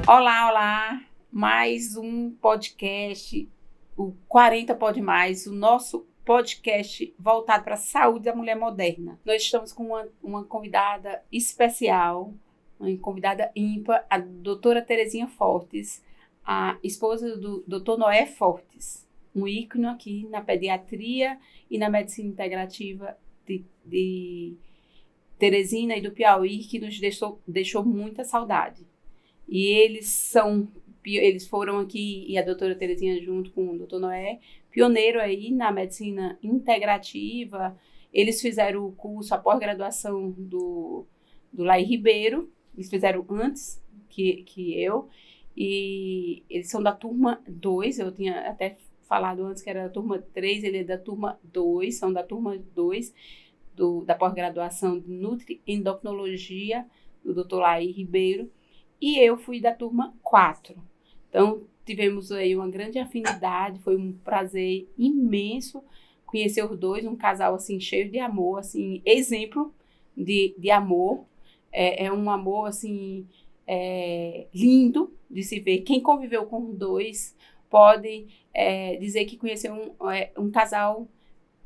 Olá, olá! Mais um podcast, o 40 Pode Mais, o nosso podcast voltado para a saúde da mulher moderna. Nós estamos com uma convidada especial, uma convidada ímpar, a doutora Terezinha Fortes, a esposa do Dr. Noé Fortes, um ícone aqui na pediatria e na medicina integrativa de Teresina e do Piauí, que nos deixou muita saudade. E eles foram aqui, e a doutora Terezinha junto com o doutor Noé, pioneiro aí na medicina integrativa. Eles fizeram o curso, a pós-graduação do Laí Ribeiro, eles fizeram antes que eu, e eles são da turma 2, eu tinha até falado antes que era da turma 3, ele é da turma 2, são da turma 2 da pós-graduação de Nutri-Endocrinologia, do doutor Laí Ribeiro, e eu fui da turma 4. Então, tivemos aí uma grande afinidade, foi um prazer imenso conhecer os dois, um casal, assim, cheio de amor, assim, exemplo de amor. É um amor, assim, lindo de se ver. Quem conviveu com os dois pode dizer que conheceu um casal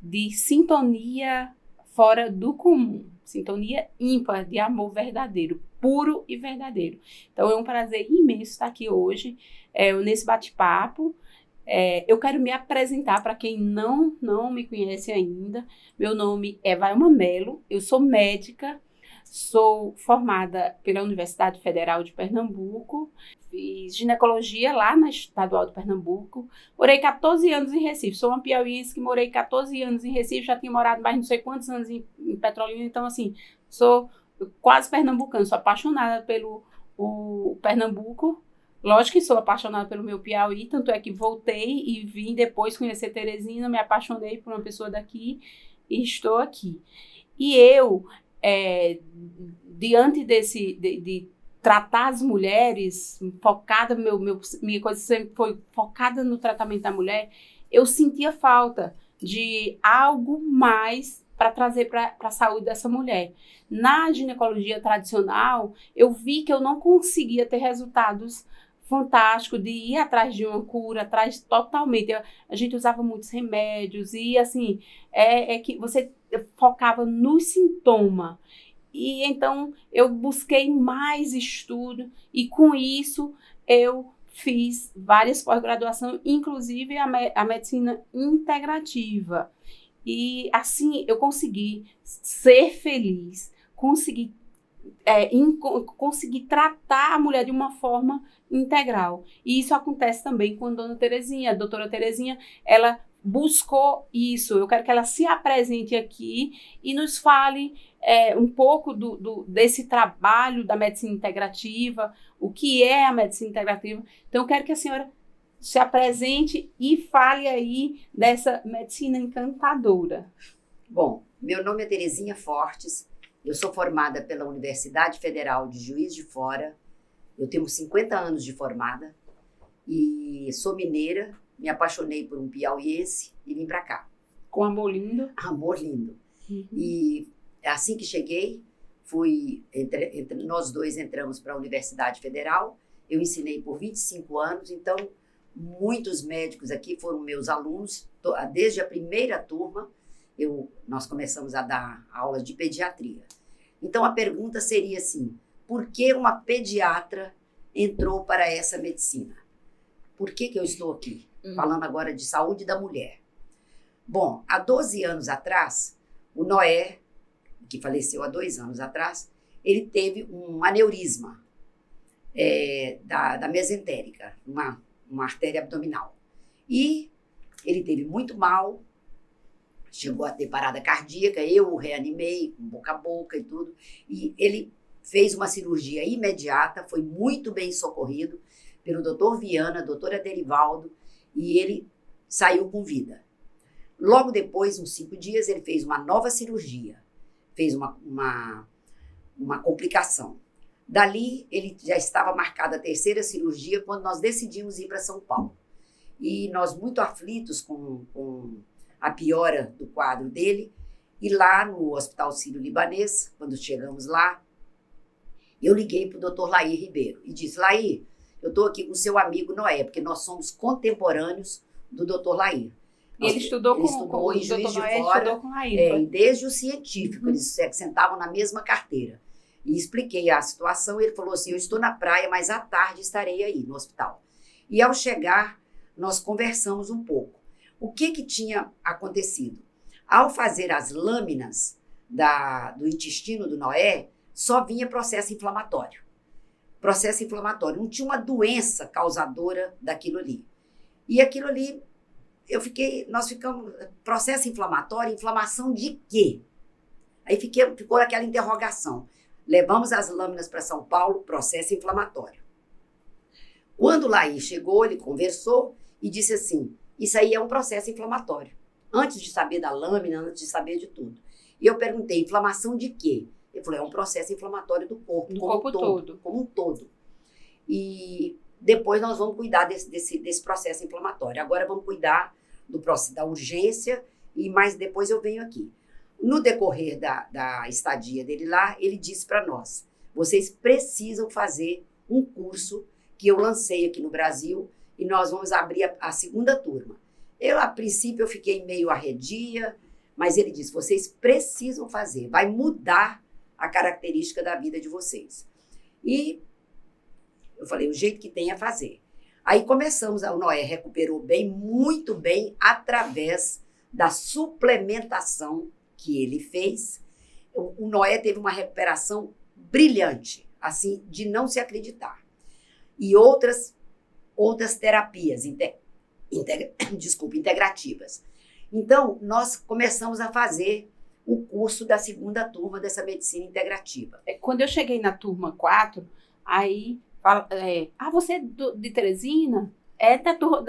de sintonia fora do comum, sintonia ímpar de amor verdadeiro, puro e verdadeiro. Então é um prazer imenso estar aqui hoje, nesse bate-papo. Eu quero me apresentar para quem não me conhece ainda. Meu nome é Vailma Mello, eu sou médica, sou formada pela Universidade Federal de Pernambuco, fiz ginecologia lá na Estadual de Pernambuco, morei 14 anos em Recife, sou uma piauiense que morei 14 anos em Recife, já tinha morado mais não sei quantos anos em Petrolina, então assim, sou quase pernambucana, sou apaixonada pelo Pernambuco, lógico que sou apaixonada pelo meu Piauí, tanto é que voltei e vim depois conhecer Teresina, me apaixonei por uma pessoa daqui e estou aqui. E eu, diante de tratar as mulheres, focada, minha coisa sempre foi focada no tratamento da mulher, eu sentia falta de algo mais para trazer para a saúde dessa mulher. Na ginecologia tradicional, eu vi que eu não conseguia ter resultados fantásticos de ir atrás de uma cura, atrás totalmente. A gente usava muitos remédios e, assim, que você focava no sintoma. E então eu busquei mais estudo e com isso eu fiz várias pós-graduações, inclusive a medicina integrativa. E assim eu consegui ser feliz, consegui tratar a mulher de uma forma integral. E isso acontece também com a dona Terezinha. A doutora Terezinha, ela buscou isso. Eu quero que ela se apresente aqui e nos fale um pouco desse trabalho da medicina integrativa, o que é a medicina integrativa. Então, eu quero que a senhora se apresente e fale aí dessa medicina encantadora. Bom, meu nome é Terezinha Fortes, eu sou formada pela Universidade Federal de Juiz de Fora, eu tenho 50 anos de formada e sou mineira, me apaixonei por um piauiense e vim para cá. Com amor lindo. Amor lindo. Uhum. E assim que cheguei, nós dois entramos para a Universidade Federal, eu ensinei por 25 anos, então muitos médicos aqui foram meus alunos, desde a primeira turma, nós começamos a dar aula de pediatria. Então, a pergunta seria assim, por que uma pediatra entrou para essa medicina? Por que eu estou aqui, falando agora de saúde da mulher? Bom, há 12 anos atrás, o Noé, que faleceu há 2 anos atrás, ele teve um aneurisma da mesentérica, uma artéria abdominal. E ele teve muito mal, chegou a ter parada cardíaca, eu o reanimei com boca a boca e tudo, e ele fez uma cirurgia imediata, foi muito bem socorrido pelo doutor Viana, doutora Derivaldo, e ele saiu com vida. Logo depois, uns 5 dias, ele fez uma nova cirurgia, fez uma complicação. Dali, ele já estava marcada a 3ª cirurgia quando nós decidimos ir para São Paulo. E nós muito aflitos com a piora do quadro dele, e lá no Hospital Sírio-Libanês, quando chegamos lá, eu liguei para o doutor Laí Ribeiro e disse, Laí, eu estou aqui com o seu amigo Noé, porque nós somos contemporâneos do Dr. Lair. E ele estudou com o Juiz de Fora, estudou com Lair. E desde o científico, eles sentavam na mesma carteira. E expliquei a situação, e ele falou assim, eu estou na praia, mas à tarde estarei aí no hospital. E ao chegar, nós conversamos um pouco. O que tinha acontecido? Ao fazer as lâminas do intestino do Noé, só vinha processo inflamatório. Processo inflamatório, não tinha uma doença causadora daquilo ali. E aquilo ali, nós ficamos, processo inflamatório, inflamação de quê? Aí ficou aquela interrogação. Levamos as lâminas para São Paulo, processo inflamatório. Quando o Lair chegou, ele conversou e disse assim, isso aí é um processo inflamatório. Antes de saber da lâmina, antes de saber de tudo. E eu perguntei, inflamação de quê? Ele falou, é um processo inflamatório do corpo. Do corpo todo. Como um todo. E depois nós vamos cuidar desse processo inflamatório. Agora vamos cuidar da urgência, mas depois eu venho aqui. No decorrer da estadia dele lá, ele disse para nós, vocês precisam fazer um curso que eu lancei aqui no Brasil e nós vamos abrir a segunda turma. A princípio, eu fiquei meio arredia, mas ele disse, vocês precisam fazer, vai mudar a característica da vida de vocês. E eu falei, o jeito que tem é fazer. Aí começamos, o Noé recuperou bem, muito bem, através da suplementação que ele fez. O Noé teve uma recuperação brilhante, assim, de não se acreditar. E outras terapias integrativas. Então, nós começamos a fazer o curso da segunda turma dessa medicina integrativa. Quando eu cheguei na turma 4, aí você é de Teresina? É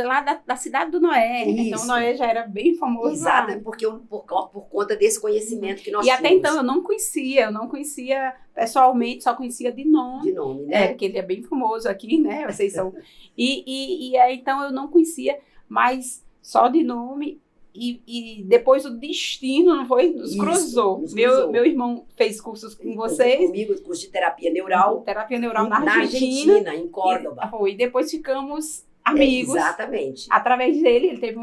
lá da cidade do Noé. Isso. Então, o Noé já era bem famoso. Exato, lá. porque por conta desse conhecimento que nós tínhamos. E até então eu não conhecia pessoalmente, só conhecia de nome. De nome, né? Porque ele é bem famoso aqui, né? Vocês são. E aí, então eu não conhecia, mas só de nome. E depois o destino não foi? Nos cruzou. Meu irmão fez cursos com vocês. Comigo, curso de terapia neural. Terapia neural na Argentina, em Córdoba. E depois ficamos amigos. Exatamente. Através dele, ele teve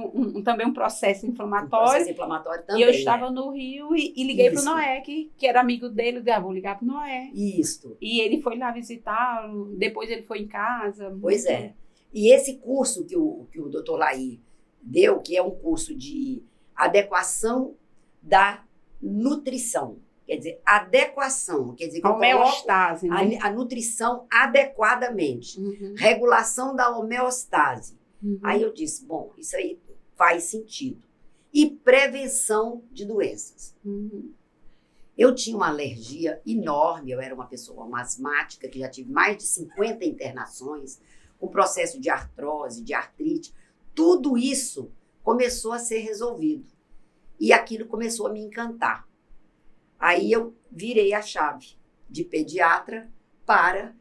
também um processo inflamatório. Um processo inflamatório também. E eu estava no Rio e liguei para o Noé, que era amigo dele. Vou ligar para o Noé. Isso. E ele foi lá visitá-lo. Depois ele foi em casa. Pois é. E esse curso que o Dr. Lair deu, que é um curso de adequação da nutrição. Quer dizer, adequação. Quer dizer, que homeostase, né? A nutrição adequadamente. Uhum. Regulação da homeostase. Uhum. Aí eu disse, bom, isso aí faz sentido. E prevenção de doenças. Uhum. Eu tinha uma alergia enorme, eu era uma asmática, que já tive mais de 50 internações, com processo de artrose, de artrite. Tudo isso começou a ser resolvido. E aquilo começou a me encantar. Aí eu virei a chave de pediatra para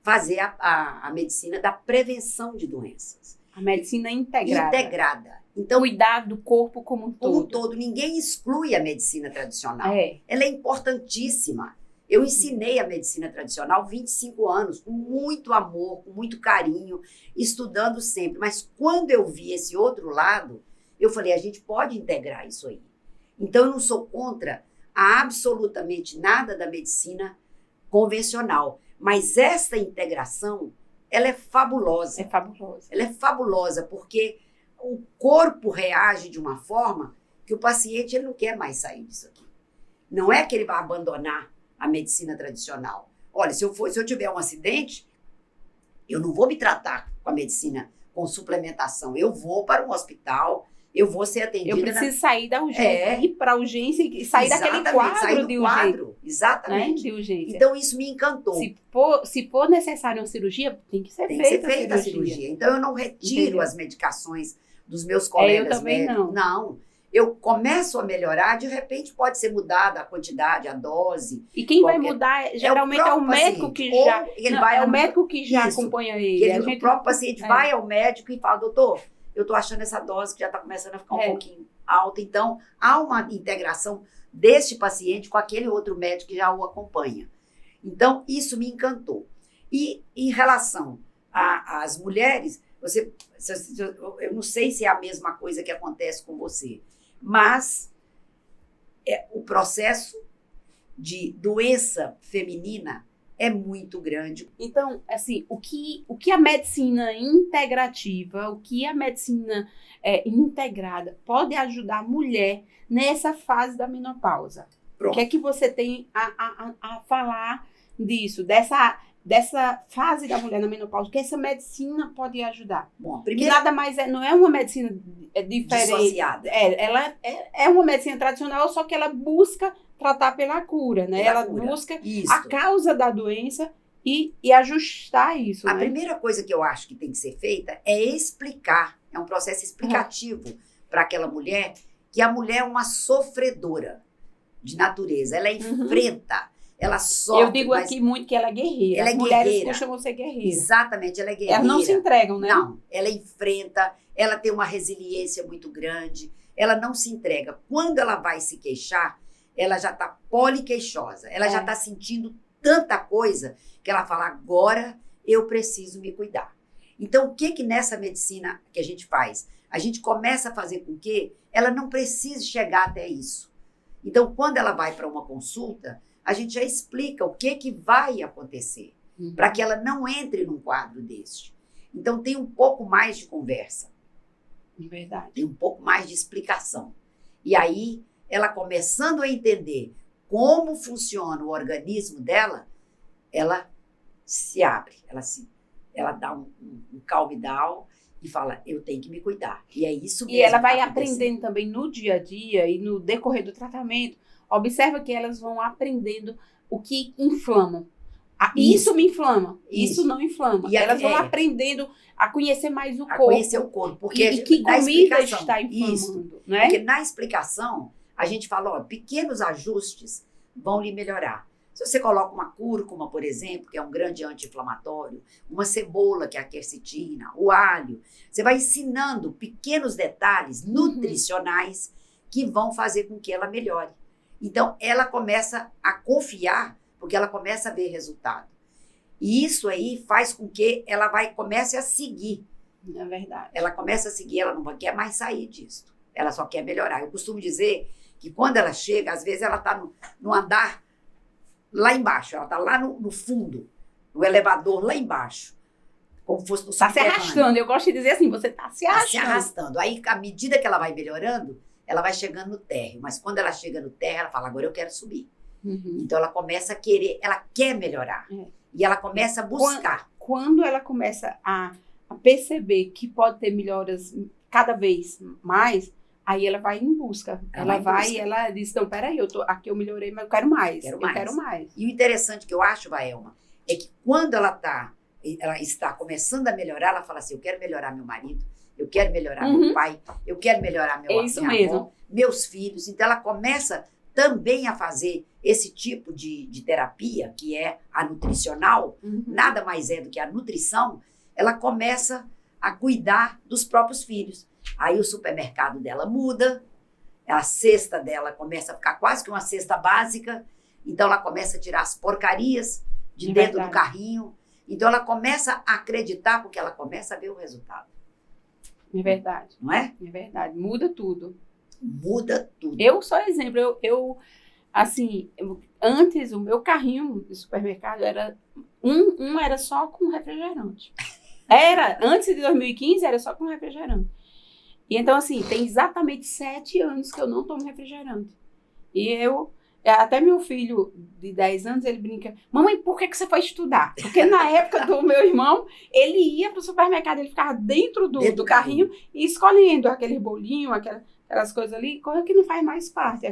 fazer a medicina da prevenção de doenças. A medicina integrada. Integrada. Então, cuidar do corpo como um todo. Como um todo. Ninguém exclui a medicina tradicional. É. Ela é importantíssima. Eu ensinei a medicina tradicional 25 anos, com muito amor, com muito carinho, estudando sempre. Mas quando eu vi esse outro lado, eu falei, a gente pode integrar isso aí. Então, eu não sou contra absolutamente nada da medicina convencional. Mas essa integração, ela é fabulosa. É fabulosa. Ela é fabulosa, porque o corpo reage de uma forma que o paciente ele não quer mais sair disso aqui. Não é que ele vai abandonar a medicina tradicional. Olha, se eu tiver um acidente, eu não vou me tratar com a medicina com suplementação. Eu vou para um hospital, eu vou ser atendida. Eu preciso sair da urgência, ir para a urgência e sair daquele quadro de urgência. Exatamente. Né? De urgência. Então, isso me encantou. Se for necessário uma cirurgia, tem que ser feita a cirurgia. Então, eu não retiro as medicações dos meus colegas eu também médicos. Não. Eu começo a melhorar, de repente pode ser mudada a quantidade, a dose. E quem vai mudar, geralmente é o médico que já... É o médico que já acompanha ele. O próprio paciente vai ao médico e fala, doutor, eu estou achando essa dose que já está começando a ficar um pouquinho alta. Então, há uma integração deste paciente com aquele outro médico que já o acompanha. Então, isso me encantou. E em relação As mulheres, eu não sei se é a mesma coisa que acontece com você, mas o processo de doença feminina é muito grande. Então, assim, o que a medicina integrativa, o que a medicina integrada pode ajudar a mulher nessa fase da menopausa? Pronto. O que é que você tem a falar disso, dessa fase da mulher na menopausa? O que essa medicina pode ajudar? Bom, Que nada mais não é uma medicina diferente. Dissociada. Ela é uma medicina tradicional, só que ela busca tratar pela cura, né? Ela busca a causa da doença e ajustar isso. A né? primeira coisa que eu acho que tem que ser feita é explicar, é um processo explicativo para aquela mulher, que a mulher é uma sofredora de natureza, ela enfrenta, ela sofre. Eu digo aqui muito que ela é guerreira. Ela é As mulheres guerreira. costumam ser guerreiras. Exatamente, ela é guerreira. Elas não se entregam, né? Não, ela enfrenta, ela tem uma resiliência muito grande, ela não se entrega. Quando ela vai se queixar, ela já está poliqueixosa, ela já está sentindo tanta coisa que ela fala, agora eu preciso me cuidar. Então, o que nessa medicina que a gente faz? A gente começa a fazer com que ela não precise chegar até isso. Então, quando ela vai para uma consulta, a gente já explica o que vai acontecer, para que ela não entre num quadro deste. Então, tem um pouco mais de conversa. Verdade. Tem um pouco mais de explicação. E aí, ela começando a entender como funciona o organismo dela, ela se abre, ela dá um calm down e fala, eu tenho que me cuidar. E é isso mesmo. E ela vai aprendendo também no dia a dia e no decorrer do tratamento. Observa que elas vão aprendendo o que inflama. Isso me inflama, isso não inflama. E elas vão aprendendo a conhecer mais o corpo. Conhecer o corpo. Porque e que comida está inflamando. Isso, né? Porque na explicação, a gente fala, ó, pequenos ajustes vão lhe melhorar. Se você coloca uma cúrcuma, por exemplo, que é um grande anti-inflamatório, uma cebola, que é a quercetina, o alho, você vai ensinando pequenos detalhes nutricionais que vão fazer com que ela melhore. Então, ela começa a confiar, porque ela começa a ver resultado. E isso aí faz com que ela comece a seguir. É verdade. Ela começa a seguir, ela não quer mais sair disso. Ela só quer melhorar. Eu costumo dizer que quando ela chega, às vezes ela está no andar lá embaixo, ela está lá no fundo, no elevador lá embaixo, como fosse no subterrâneo. Está se arrastando, eu gosto de dizer assim, você está se arrastando. Está se arrastando. Aí, à medida que ela vai melhorando, ela vai chegando no térreo. Mas quando ela chega no térreo, ela fala, agora eu quero subir. Então, ela começa a querer, ela quer melhorar. E ela começa a buscar. Quando ela começa a perceber que pode ter melhoras cada vez mais, aí ela vai em busca. Ela diz, não, peraí, aqui eu melhorei, mas eu quero mais. Eu quero mais. E o interessante que eu acho, Vaelma, é que quando ela está começando a melhorar, ela fala assim, eu quero melhorar meu marido, eu quero melhorar meu pai, eu quero melhorar minha avó, meus filhos. Então, ela começa também a fazer esse tipo de terapia, que é a nutricional, nada mais é do que a nutrição, ela começa a cuidar dos próprios filhos. Aí o supermercado dela muda, a cesta dela começa a ficar quase que uma cesta básica, então ela começa a tirar as porcarias de dentro do carrinho, então ela começa a acreditar, porque ela começa a ver o resultado. É verdade. Não é? É verdade, muda tudo. Muda tudo. Eu sou exemplo, antes o meu carrinho de supermercado era era só com refrigerante. Antes de 2015 era só com refrigerante. E então assim, tem exatamente 7 anos que eu não tomo refrigerante. E até meu filho de 10 anos, ele brinca, mamãe, por que você foi estudar? Porque na época do meu irmão, ele ia pro supermercado, ele ficava dentro do carrinho e escolhendo aquele bolinho, aquelas coisas ali, coisa que não faz mais parte.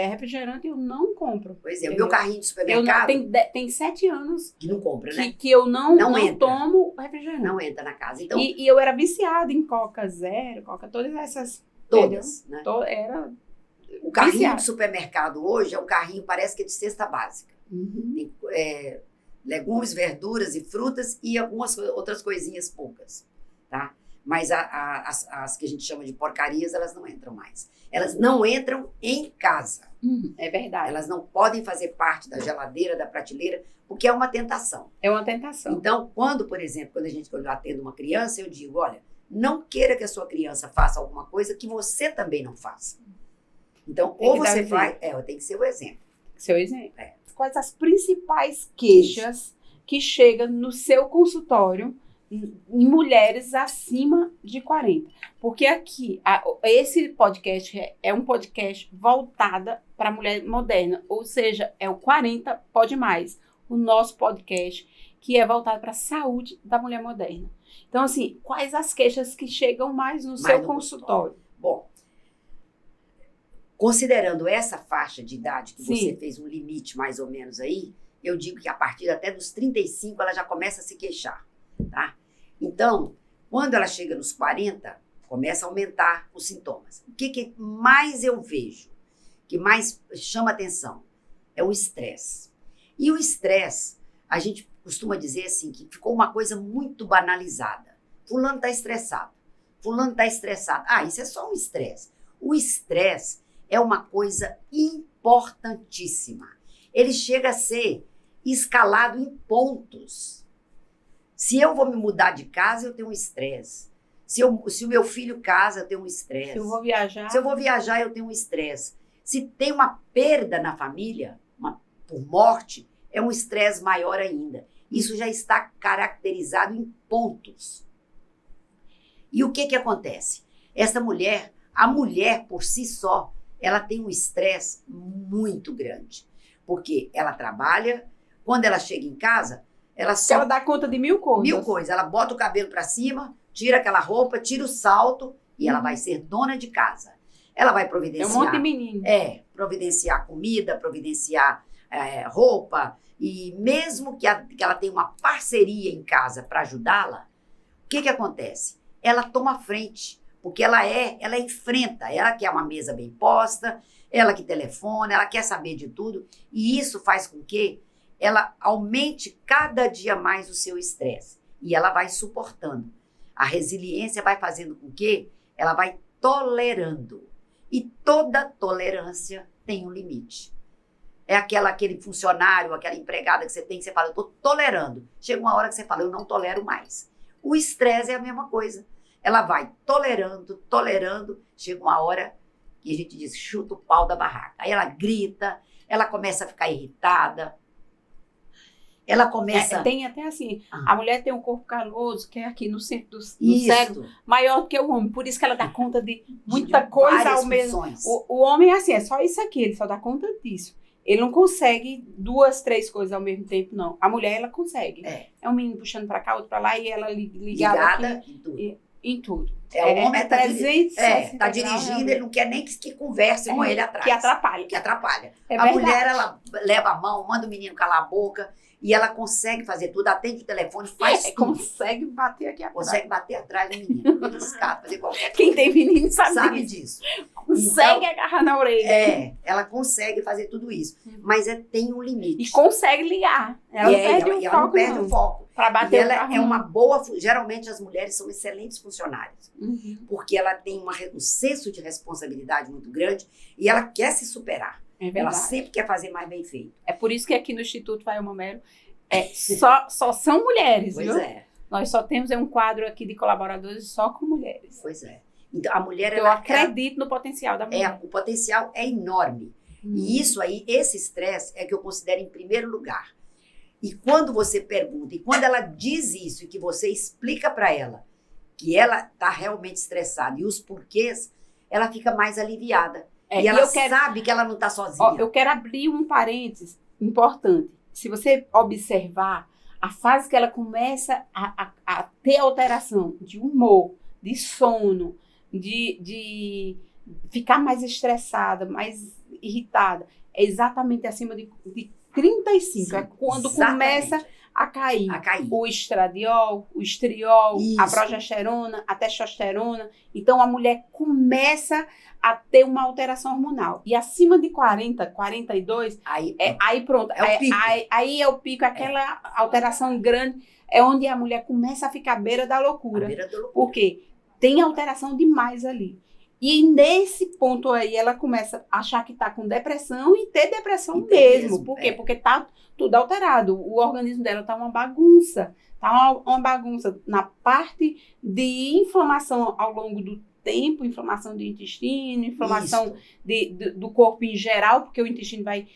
Refrigerante eu não compro. Pois é, o meu carrinho de supermercado... Tem 7 anos que não compra, né? Que eu não tomo refrigerante. Não entra na casa. Então, e eu era viciada em Coca Zero, Coca, todas essas... Todas, né? Era... O carrinho de supermercado hoje é um carrinho, parece que é de cesta básica. Tem legumes, verduras e frutas e algumas outras coisinhas poucas, tá? Mas as que a gente chama de porcarias, elas não entram mais. Elas não entram em casa. É verdade. Elas não podem fazer parte da geladeira, da prateleira, porque é uma tentação. É uma tentação. Então, por exemplo, quando eu atendo uma criança, eu digo, olha, não queira que a sua criança faça alguma coisa que você também não faça. Então, ou você faz... tem que ser o exemplo. Seu exemplo. Quais as principais queixas que chegam no seu consultório em mulheres acima de 40? Porque aqui, esse podcast é um podcast voltado para a mulher moderna, ou seja, é o 40 Pode Mais, o nosso podcast, que é voltado para a saúde da mulher moderna. Então, assim, quais as queixas que chegam mais no seu consultório? Bom, considerando essa faixa de idade que Sim. você fez um limite mais ou menos aí, eu digo que a partir até dos 35 ela já começa a se queixar, tá? Então, quando ela chega nos 40, começa a aumentar os sintomas. O que mais eu vejo, que mais chama atenção, é o estresse. E o estresse, a gente costuma dizer assim, que ficou uma coisa muito banalizada. Fulano está estressado. Fulano está estressado. Isso é só um estresse. O estresse é uma coisa importantíssima. Ele chega a ser escalado em pontos. Se eu vou me mudar de casa, eu tenho um estresse. Se o meu filho casa, eu tenho um estresse. Se eu vou viajar... Se eu vou viajar, eu tenho um estresse. Se tem uma perda na família, por morte, é um estresse maior ainda. Isso já está caracterizado em pontos. E o que acontece? A mulher por si só, ela tem um estresse muito grande. Porque ela trabalha, quando ela chega em casa, ela dá conta de 1000 coisas. 1000 coisas. Ela bota o cabelo para cima, tira aquela roupa, tira o salto e ela vai ser dona de casa. Ela vai providenciar... É um monte de menino. Providenciar comida, providenciar roupa. E mesmo que ela tenha uma parceria em casa para ajudá-la, o que acontece? Ela toma frente, porque ela enfrenta, ela quer uma mesa bem posta, ela que telefona, ela quer saber de tudo, e isso faz com que ela aumente cada dia mais o seu estresse, e ela vai suportando. A resiliência vai fazendo com que ela vai tolerando, e toda tolerância tem um limite. É aquele funcionário, aquela empregada que você fala, eu estou tolerando. Chega uma hora que você fala, eu não tolero mais. O estresse é a mesma coisa. Ela vai tolerando, chega uma hora que a gente diz, chuta o pau da barraca. Aí ela grita, ela começa a ficar irritada, ela começa... Tem até assim, a mulher tem um corpo caloso, que é aqui no centro do cérebro, maior do que o homem. Por isso que ela dá conta de muita coisa ao mesmo. O homem é assim, é só isso aqui, ele só dá conta disso. Ele não consegue 2, 3 coisas ao mesmo tempo, não. A mulher, ela consegue. É um menino puxando pra cá, outro pra lá, e ela ligada aqui, em tudo. Em tudo. O homem tá 360 tá dirigindo, ele não quer nem que converse com ele atrás. Que atrapalha. A mulher, ela leva a mão, manda o menino calar a boca, e ela consegue fazer tudo, atende o telefone, faz tudo. Consegue bater aqui atrás. Consegue bater atrás do menino, beliscar, fazer qualquer coisa. Quem tem menino sabe disso. Consegue agarrar na orelha. Ela consegue fazer tudo isso. Mas tem um limite. E consegue ligar. Ela não perde o foco. Pra bater ela é uma boa... Geralmente as mulheres são excelentes funcionárias. Porque ela tem um senso de responsabilidade muito grande e ela quer se superar. Ela sempre quer fazer mais bem feito. É por isso que aqui no Instituto Vailma Melo só são mulheres, pois viu? É. Nós só temos um quadro aqui de colaboradores só com mulheres. Pois é. Então, a mulher... Eu acredito no potencial da mulher. O potencial é enorme. E isso aí, esse estresse é que eu considero em primeiro lugar. E quando você pergunta, e quando ela diz isso, e que você explica para ela que ela está realmente estressada e os porquês, ela fica mais aliviada. E ela sabe que ela não está sozinha. Eu quero abrir um parênteses importante. Se você observar a fase que ela começa a ter alteração de humor, de sono, de ficar mais estressada, mais irritada, é exatamente acima de 35. Sim, é quando começa a cair o estradiol, o estriol, a progesterona, a testosterona. Então, a mulher começa a ter uma alteração hormonal. E acima de 40, 42, aí pronto. Aí é o pico, aquela alteração grande, é onde a mulher começa a ficar à beira da loucura. Por quê? tem alteração demais ali. E nesse ponto aí, ela começa a achar que está com depressão e ter depressão mesmo. Por quê? Porque tá tudo alterado. O organismo dela tá uma bagunça. Tá uma bagunça na parte de inflamação ao longo do tempo, inflamação do intestino, inflamação do corpo em geral, porque o intestino vai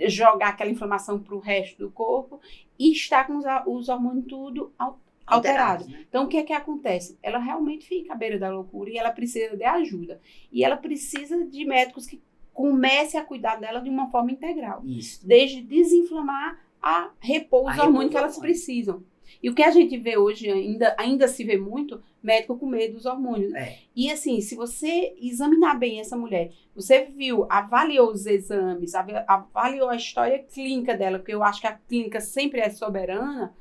jogar aquela inflamação para o resto do corpo, e está com os hormônios tudo alterado. Né? Então, o que é que acontece? Ela realmente fica à beira da loucura e ela precisa de ajuda. E ela precisa de médicos que comecem a cuidar dela de uma forma integral. Isso. Desde desinflamar a repor os hormônios que elas precisam. E o que a gente vê hoje, ainda se vê muito, médico com medo dos hormônios. E assim, se você examinar bem essa mulher, você viu, avaliou os exames, avaliou a história clínica dela, porque eu acho que a clínica sempre é soberana,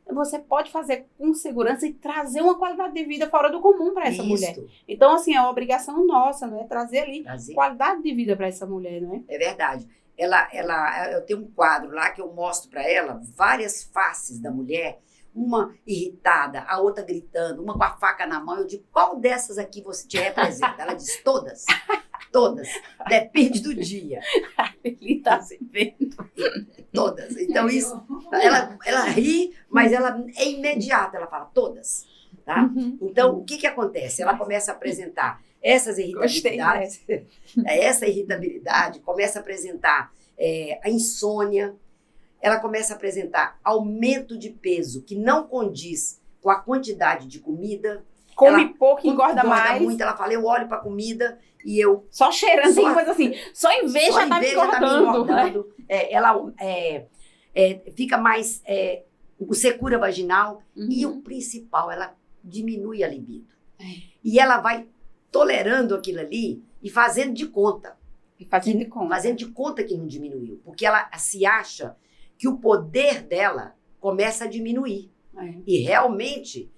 você pode fazer com segurança e trazer uma qualidade de vida fora do comum para essa mulher. Então, assim, é uma obrigação nossa, né? Trazer qualidade de vida para essa mulher, não é? É verdade. Eu tenho um quadro lá que eu mostro para ela várias faces da mulher, uma irritada, a outra gritando, uma com a faca na mão. Eu digo, qual dessas aqui você te representa? Ela diz, todas. Todas. Depende do dia. Ele está se vendo. Todas. Então, isso, ela ri, mas ela é imediata. Ela fala, todas. Tá? Então, o que acontece? Ela começa a apresentar essas irritabilidades. Essa irritabilidade começa a apresentar a insônia. Ela começa a apresentar aumento de peso que não condiz com a quantidade de comida. Come pouco e engorda mais. Muito. Ela fala, eu olho para a comida e eu... Só cheirando, tem coisa assim. Só em vez já tá me engordando. Ela fica mais... com secura vaginal. E o principal, ela diminui a libido. E ela vai tolerando aquilo ali e fazendo de conta. Fazendo de conta que não diminuiu. Porque ela se acha que o poder dela começa a diminuir. E realmente,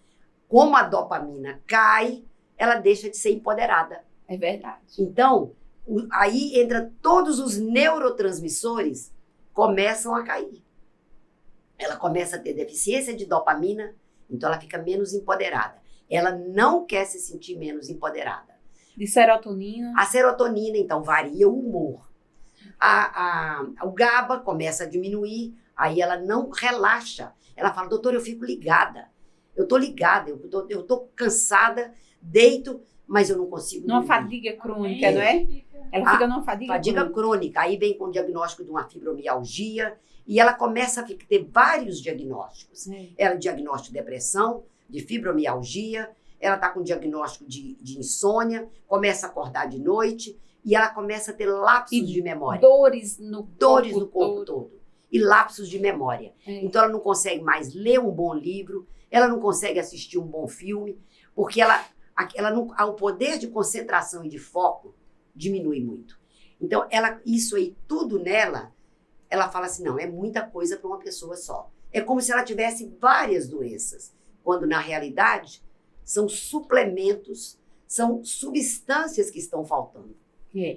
como a dopamina cai, ela deixa de ser empoderada. É verdade. Então, aí entra todos os neurotransmissores começam a cair. Ela começa a ter deficiência de dopamina, então ela fica menos empoderada. Ela não quer se sentir menos empoderada. De serotonina? A serotonina, então, varia o humor. O GABA começa a diminuir, aí ela não relaxa. Ela fala, doutor, eu fico ligada. Eu tô ligada, eu tô cansada, deito, mas eu não consigo dormir. Numa fadiga crônica, não é? Ela fica numa fadiga crônica. Aí vem com o diagnóstico de uma fibromialgia e ela começa a ter vários diagnósticos. Ela diagnóstico de depressão, de fibromialgia, ela tá com diagnóstico de insônia, começa a acordar de noite e ela começa a ter lapsos de memória. Dores no corpo todo. E lapsos de memória. Então ela não consegue mais ler um bom livro, ela não consegue assistir um bom filme, porque o poder de concentração e de foco diminui muito. Então, isso aí, tudo nela, ela fala assim, não, é muita coisa para uma pessoa só. É como se ela tivesse várias doenças, quando na realidade são suplementos, são substâncias que estão faltando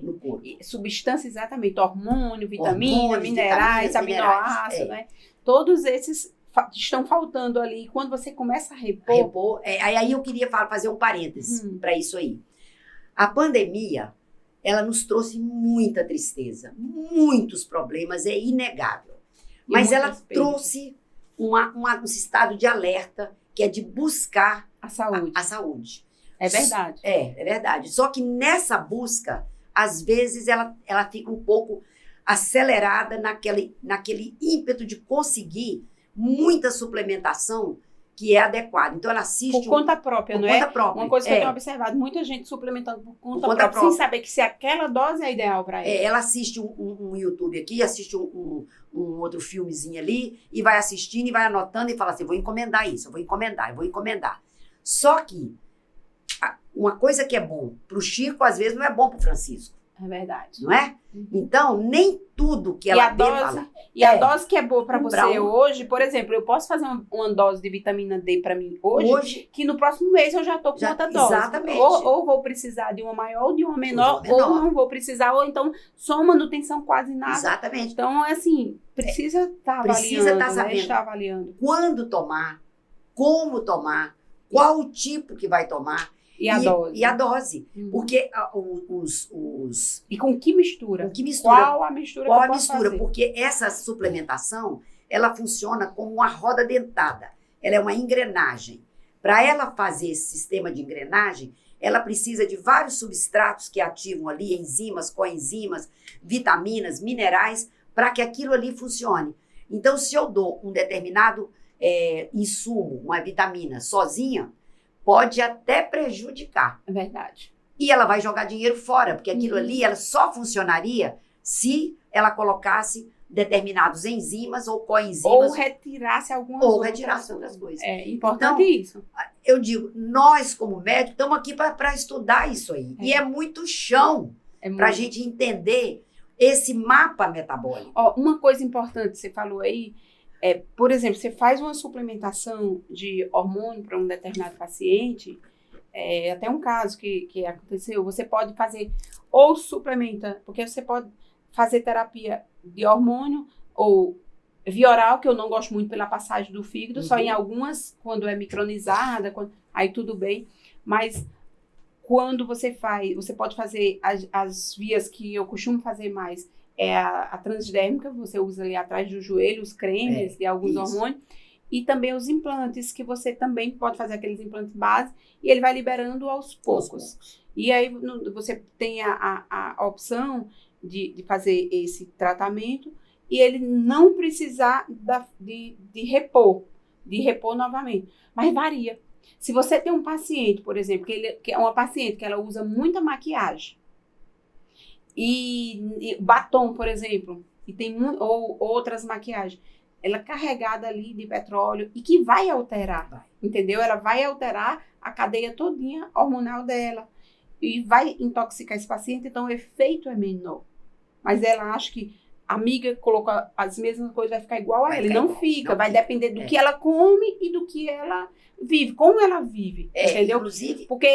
no corpo. Substâncias, exatamente, hormônio, vitamina, minerais, aminoácidos, né? Todos esses estão faltando ali. E quando você começa a repor... Aí eu queria fazer um parênteses para isso aí. A pandemia, ela nos trouxe muita tristeza, muitos problemas, é inegável. Mas ela trouxe um estado de alerta, que é de buscar a saúde. É verdade. É verdade. Só que nessa busca, às vezes, ela fica um pouco acelerada naquele ímpeto de conseguir muita suplementação que é adequada. Então, ela assiste... Por conta própria, não é? Por conta própria. Uma coisa que eu tenho observado, muita gente suplementando por conta própria, sem saber que se aquela dose é ideal para ela. Ela assiste um YouTube aqui, assiste um outro filmezinho ali, e vai assistindo e vai anotando e fala assim, vou encomendar isso, eu vou encomendar. Só que uma coisa que é bom para o Chico, às vezes, não é bom para o Francisco. É verdade. Não é? Então, nem tudo que ela fala... A dose que é boa para você hoje, por exemplo, eu posso fazer uma dose de vitamina D para mim hoje, que no próximo mês eu já tô com outra dose. Exatamente. Ou vou precisar de uma maior ou de uma menor, ou não vou precisar, ou então só manutenção quase nada. Exatamente. Então, assim, precisa estar avaliando, precisa estar sabendo estar avaliando. Quando tomar, como tomar, qual o tipo que vai tomar. E a dose? E a dose. Porque E com que mistura? Com que mistura? Qual a mistura Qual que a eu posso mistura? fazer? Porque essa suplementação, ela funciona como uma roda dentada. Ela é uma engrenagem. Para ela fazer esse sistema de engrenagem, ela precisa de vários substratos que ativam ali, enzimas, coenzimas, vitaminas, minerais, para que aquilo ali funcione. Então, se eu dou um determinado insumo, uma vitamina sozinha, pode até prejudicar. É verdade. E ela vai jogar dinheiro fora, porque aquilo ali ela só funcionaria se ela colocasse determinados enzimas ou coenzimas. Ou retirasse algumas ou outras retirasse outras coisas. É importante Então, isso. Eu digo, nós como médicos estamos aqui para estudar isso aí. E é muito chão para a gente entender esse mapa metabólico. Ó, uma coisa importante que você falou aí, por exemplo, você faz uma suplementação de hormônio para um determinado paciente, até um caso que aconteceu, você pode fazer ou suplementa, porque você pode fazer terapia de hormônio ou via oral, que eu não gosto muito pela passagem do fígado, só em algumas, quando é micronizada, aí tudo bem, mas quando você pode fazer as vias que eu costumo fazer mais, a transdérmica, você usa ali atrás do joelho, os cremes de alguns hormônios, e também os implantes, que você também pode fazer aqueles implantes base, e ele vai liberando aos poucos. E aí você tem a opção de fazer esse tratamento, e ele não precisar de repor novamente. Mas varia. Se você tem um paciente, por exemplo, que é uma paciente que ela usa muita maquiagem, e batom, por exemplo, e tem ou outras maquiagens, ela é carregada ali de petróleo e que vai alterar, entendeu? Ela vai alterar a cadeia todinha hormonal dela e vai intoxicar esse paciente, então o efeito é menor. Mas ela acha que a amiga colocou as mesmas coisas, vai ficar igual a ela. Não fica, vai depender do que ela come e do que ela vive, como ela vive, entendeu? Inclusive, porque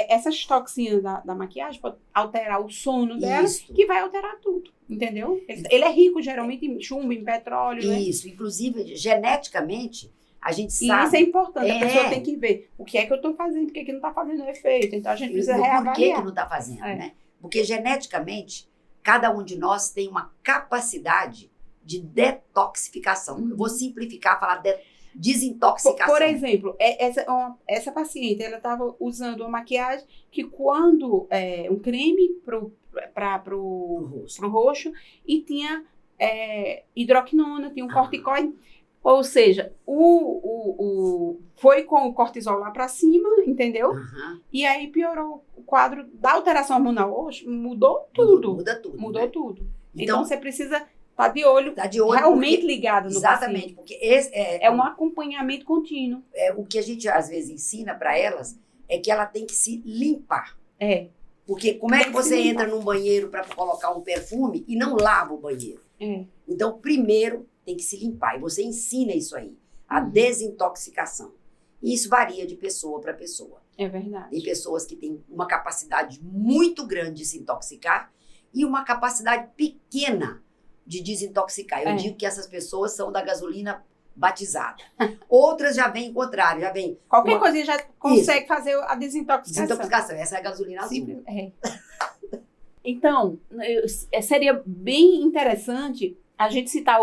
essas toxinas da maquiagem podem alterar o sono dela, que vai alterar tudo, entendeu? Ele é rico, geralmente, em chumbo, em petróleo, né? Isso, inclusive, geneticamente, a gente sabe... E isso é importante, a pessoa tem que ver o que é que eu estou fazendo, por que não está fazendo efeito. Então, a gente precisa reavaliar. Por que não está fazendo, né? Porque, geneticamente, cada um de nós tem uma capacidade de detoxificação. Eu vou simplificar, falar desintoxicação. Por exemplo, essa paciente, ela estava usando uma maquiagem que quando um creme pro roxo e tinha hidroquinona, tinha um corticoide, ou seja, foi com o cortisol lá para cima, entendeu? E aí piorou o quadro da alteração hormonal, mudou tudo. Mudou tudo. Então você precisa tá de olho realmente ligado no paciente. Exatamente, porque esse é um acompanhamento contínuo. O que a gente às vezes ensina para elas é que ela tem que se limpar. Porque como é que você entra num banheiro para colocar um perfume e não lava o banheiro? Então, primeiro tem que se limpar. E você ensina isso aí, a desintoxicação. E isso varia de pessoa para pessoa. É verdade. Tem pessoas que têm uma capacidade muito grande de se intoxicar e uma capacidade pequena de desintoxicar. Eu digo que essas pessoas são da gasolina batizada. Outras já vêm o contrário, já vem... Qualquer coisa já consegue fazer a desintoxicação. Desintoxicação, essa é a gasolina azul. Então, seria bem interessante a gente citar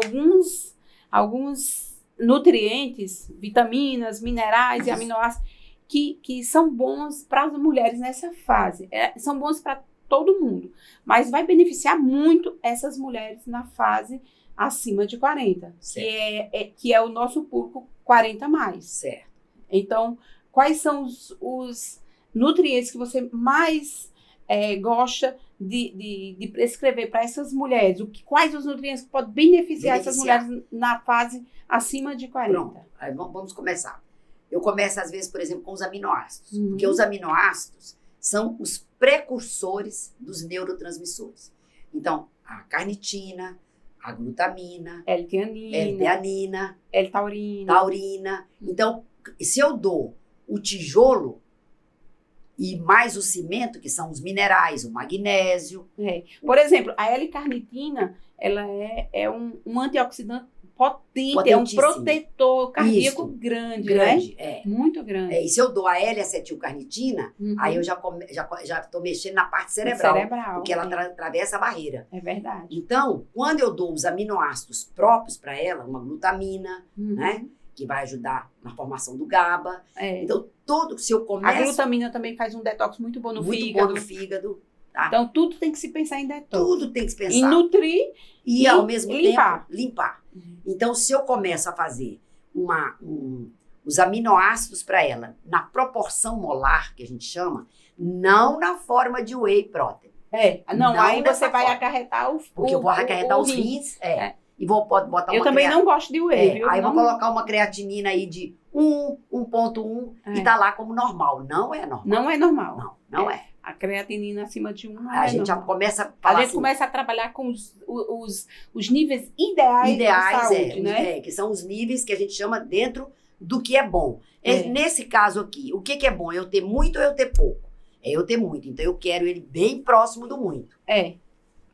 alguns nutrientes, vitaminas, minerais e aminoácidos que são bons para as mulheres nessa fase. São bons para todo mundo, mas vai beneficiar muito essas mulheres na fase acima de 40, que é o nosso público 40 mais. Certo. Então, quais são os nutrientes que você mais gosta de prescrever para essas mulheres? Quais os nutrientes que podem beneficiar essas mulheres na fase acima de 40? Pronto, aí vamos começar. Eu começo, às vezes, por exemplo, com os aminoácidos, porque os aminoácidos são os precursores dos neurotransmissores. Então, a carnitina, a glutamina, L-teanina, L-taurina. Então, se eu dou o tijolo e mais o cimento, que são os minerais, o magnésio. Por exemplo, a L-carnitina, ela é um antioxidante potente, é um Potentíssimo. protetor cardíaco Isso. grande, Grande, né? Muito grande. E se eu dou a L-acetilcarnitina, aí eu já tô mexendo na parte cerebral. Porque ela atravessa a barreira. É verdade. Então, quando eu dou os aminoácidos próprios para ela, uma glutamina, né? Que vai ajudar na formação do GABA. Então, se eu começo... A glutamina também faz um detox muito bom no fígado. Muito bom no fígado. Tá? Então, tudo tem que se pensar em detox. Tudo tem que se pensar. E nutrir e ao mesmo limpar. tempo, limpar. Então, se eu começo a fazer os aminoácidos para ela na proporção molar, que a gente chama, não na forma de whey protein. Não aí você vai acarretar porque eu vou acarretar os rins, e vou botar uma... Eu também não gosto de whey, viu? Aí eu vou colocar uma creatinina aí de 1.1 e tá lá como normal. Não é normal. Não é normal. Não é. A creatinina acima de 1 a gente já começa a falar gente começa a trabalhar com os níveis ideais da saúde, né? Que são os níveis que a gente chama dentro do que é bom. Nesse caso aqui, o que é bom? Eu ter muito ou eu ter pouco? É eu ter muito. Então, eu quero ele bem próximo do muito.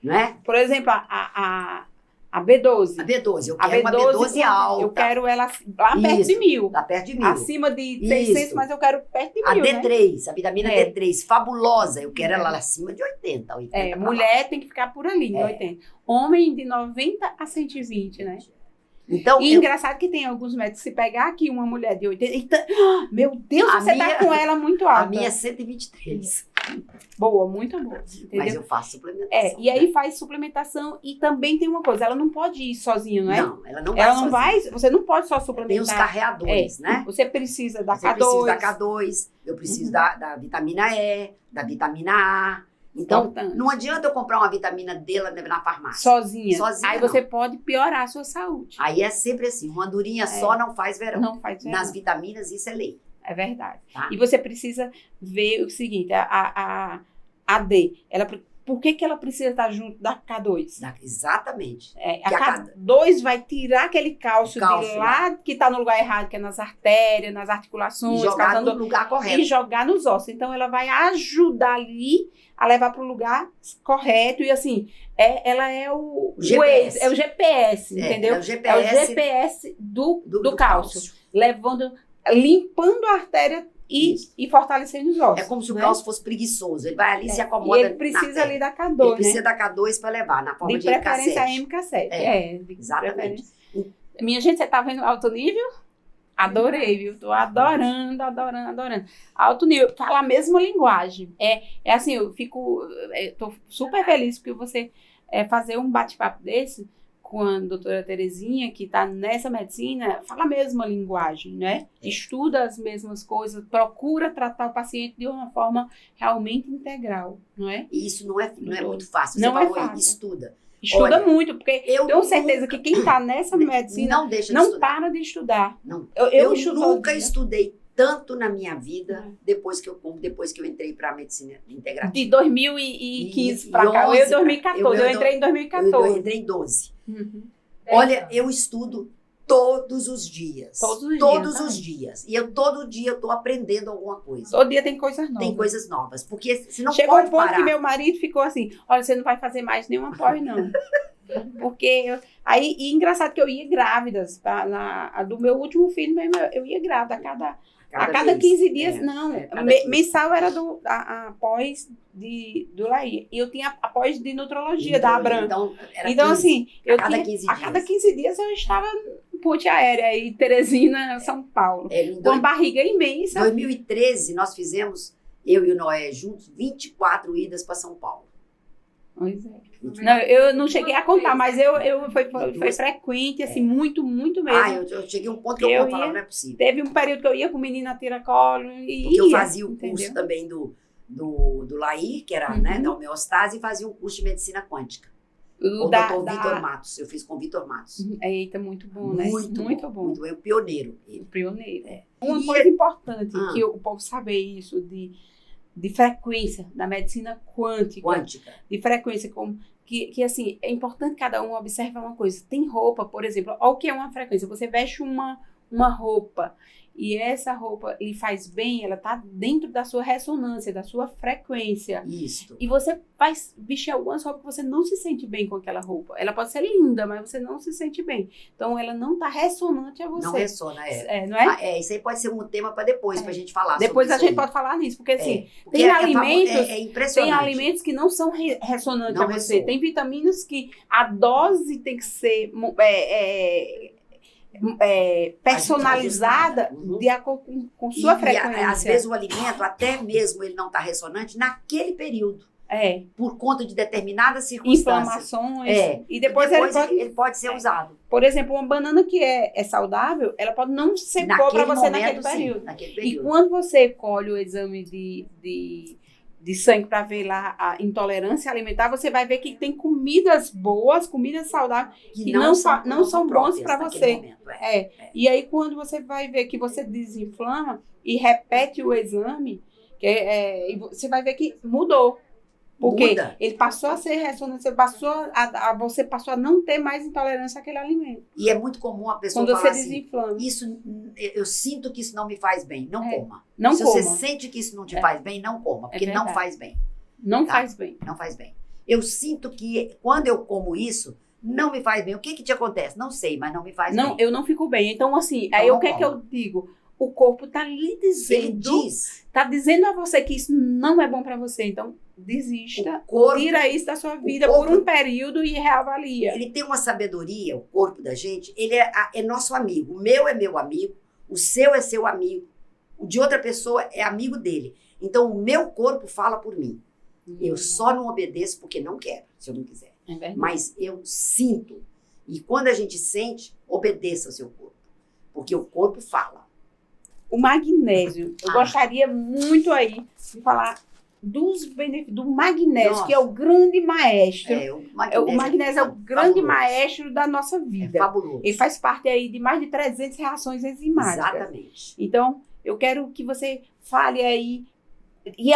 Não é? Por exemplo, a B12. A B12. Eu quero uma B12 alta. Eu quero ela lá perto de 1000. Lá perto de 1000. Acima de 600, mas eu quero perto de 1000, A D3, né? A vitamina D3, fabulosa. Eu quero ela acima de 80. Mulher tem que ficar por ali, em 80. Homem de 90 a 120, né? Então, engraçado que tem alguns médicos, se pegar aqui uma mulher de 80, meu Deus, você tá com ela muito alta. A minha é 123. Boa, muito boa. Entendeu? Mas eu faço suplementação. E aí faz suplementação e também tem uma coisa, ela não pode ir sozinha, não é? Não, ela não vai sozinha. Você não pode só suplementar. Tem os carreadores, né? Você precisa da K2. Eu preciso da K2, eu preciso da vitamina E, da vitamina A. Então, não adianta eu comprar uma vitamina D na farmácia. Sozinha. Aí não. você pode piorar a sua saúde. Aí é sempre assim, uma andorinha só não faz verão. Não faz verão. Nas vitaminas, isso é lei. É verdade. Tá? E você precisa ver o seguinte, a D, por que ela precisa estar junto da K2? Exatamente. A K2 vai tirar aquele cálcio de lá que está no lugar errado, que é nas artérias, nas articulações. E jogar no lugar correto. E jogar nos ossos. Então, ela vai ajudar ali a levar para o lugar correto. E assim, ela é o GPS. É o GPS, entendeu? É o GPS, do cálcio. Limpando a artéria e fortalecendo os ossos. É como se o cálcio fosse preguiçoso. Ele vai ali e se acomoda. E ele precisa ali da K2, Ele precisa da K2 para levar, na forma de MK7. preferência a MK7. Exatamente. Minha gente, você tá vendo alto nível? Adorei, viu? Tô adorando. Alto nível, fala a mesma linguagem. É assim, tô super feliz porque você fazer um bate-papo desse com a doutora Terezinha, que está nessa medicina, fala a mesma linguagem, né? Estuda as mesmas coisas, procura tratar o paciente de uma forma realmente integral, não é? E isso não é muito fácil. Não é fácil. Estuda. Estuda muito, porque eu tenho certeza que quem está nessa medicina não para de estudar. Não. Eu nunca estudei tanto na minha vida depois que eu entrei para a medicina integrativa. De 2015 para cá. Eu em 2014. Eu entrei em 2014. Eu entrei em 12. Olha, eu estudo todos os dias. Todos os dias. E todo dia eu estou aprendendo alguma coisa. Todo dia tem coisas novas. Tem coisas novas. Porque se não Chegou pode um ponto parar. que meu marido ficou assim, olha, você não vai fazer mais nenhuma pós, não. Porque e engraçado que eu ia grávidas. Do meu último filho mesmo, eu ia grávida a cada 15 dias. Mensal era a pós do Laí. E eu tinha a pós de nutrologia da Abram. Então assim, a cada 15 dias eu estava em ponte aérea aí, Teresina, São Paulo. Com uma barriga imensa. Em 2013, nós fizemos, eu e o Noé juntos, 24 idas para São Paulo. Pois é. Não, eu não cheguei a contar, mas foi frequente, assim, muito, muito mesmo. Eu cheguei a um ponto que eu falava, não é possível. Teve um período que eu ia com menina tiracolo e porque eu fazia o curso também do Laí, que era da homeostase, e fazia um curso de medicina quântica. O doutor Vitor Matos. Eu fiz com o Vitor Matos. Eita, muito bom, né? Muito bom. Muito bom. É o pioneiro. O pioneiro. Uma coisa importante que o povo saber isso de frequência, da medicina quântica. De frequência, que assim, é importante cada um observar uma coisa. Tem roupa, por exemplo, olha o que é uma frequência. Você veste uma uma roupa e essa roupa lhe faz bem, ela está dentro da sua ressonância, da sua frequência. Isso. E você vai vestir algumas roupas que você não se sente bem com aquela roupa. Ela pode ser linda, mas você não se sente bem. Então, ela não está ressonante a você. Não ressona, não é? Isso aí pode ser um tema para depois, para a gente falar depois sobre a gente isso pode falar nisso, porque assim, porque tem alimentos... impressionante. Tem alimentos que não são ressonantes Não a você. ressoam. Tem vitaminas que a dose tem que ser personalizada Uhum. de acordo com sua frequência. Às vezes o alimento, até mesmo ele não está ressonante naquele período, por conta de determinadas circunstâncias. Inflamações. E depois ele pode ser usado. Por exemplo, uma banana que é saudável, ela pode não ser boa para você naquele período. Sim, naquele E período. quando você colhe o exame de sangue para ver lá a intolerância alimentar, você vai ver que tem comidas boas, comidas saudáveis, que não são bons para você. Momento, E aí, quando você vai ver que você desinflama e repete o exame, você vai ver que mudou. Porque Muda. ele passou a ser ressonante, você passou a não ter mais intolerância àquele alimento. E é muito comum a pessoa Quando falar você assim, desinflama. eu sinto que isso não me faz bem, não coma. Não Se coma. você sente que isso não te faz bem, não coma, porque não verdade. faz bem. Não Tá. faz bem. Não faz bem. Eu sinto que quando eu como isso, não me faz bem. O que te acontece? Não sei, mas não me faz Não, bem. eu não fico bem. Então, assim, Então aí não o que é que coma. eu digo? O corpo tá lhe Ele dizendo, diz, tá dizendo a você que isso não é bom para você. Então, desista. o corpo, Tira isso da sua vida corpo- por um período e reavalia. ele tem uma sabedoria, o corpo da gente, ele é nosso amigo. O meu é meu amigo, o seu é seu amigo, o de outra pessoa é amigo dele. Então, o meu corpo fala por mim. Eu só não obedeço porque não quero, se eu não quiser. É verdade. Mas eu sinto. E quando a gente sente, obedeça ao seu corpo. Porque o corpo fala. O magnésio. Eu gostaria muito aí de falar dos benefícios do magnésio, Nossa. que é o grande maestro. O O magnésio é o grande fabuloso. maestro da nossa É vida. fabuloso. Ele faz parte aí de mais de 300 reações enzimáticas. Exatamente. Então, eu quero que você fale aí, e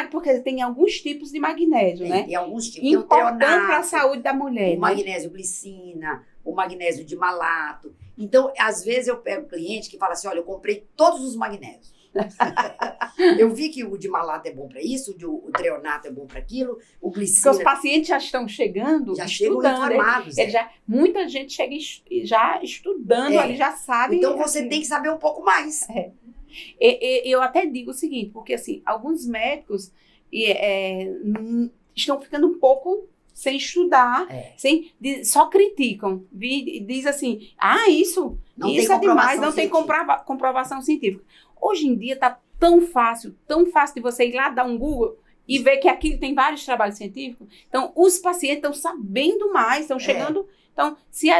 porque tem alguns tipos de magnésio, né? Tem alguns tipos. Tem o Importante para a treonato, saúde da mulher, o né? magnésio glicina, o magnésio de malato. Então, às vezes eu pego cliente que fala assim, olha, eu comprei todos os magnésios. Eu vi que o de malato é bom para isso, o treonato é bom para aquilo, o glicina... Porque os pacientes já estão chegando, já chegam estudando. informados. Muita gente chega já estudando, ali já sabe. Então, você assim. tem que saber um pouco mais. Eu até digo o seguinte, porque assim, alguns médicos estão ficando um pouco sem estudar, só criticam. Diz assim, isso é demais, não tem comprovação científica. Hoje em dia está tão fácil de você ir lá dar um Google e ver que aquilo tem vários trabalhos científicos. Então, os pacientes estão sabendo mais, estão chegando... Então,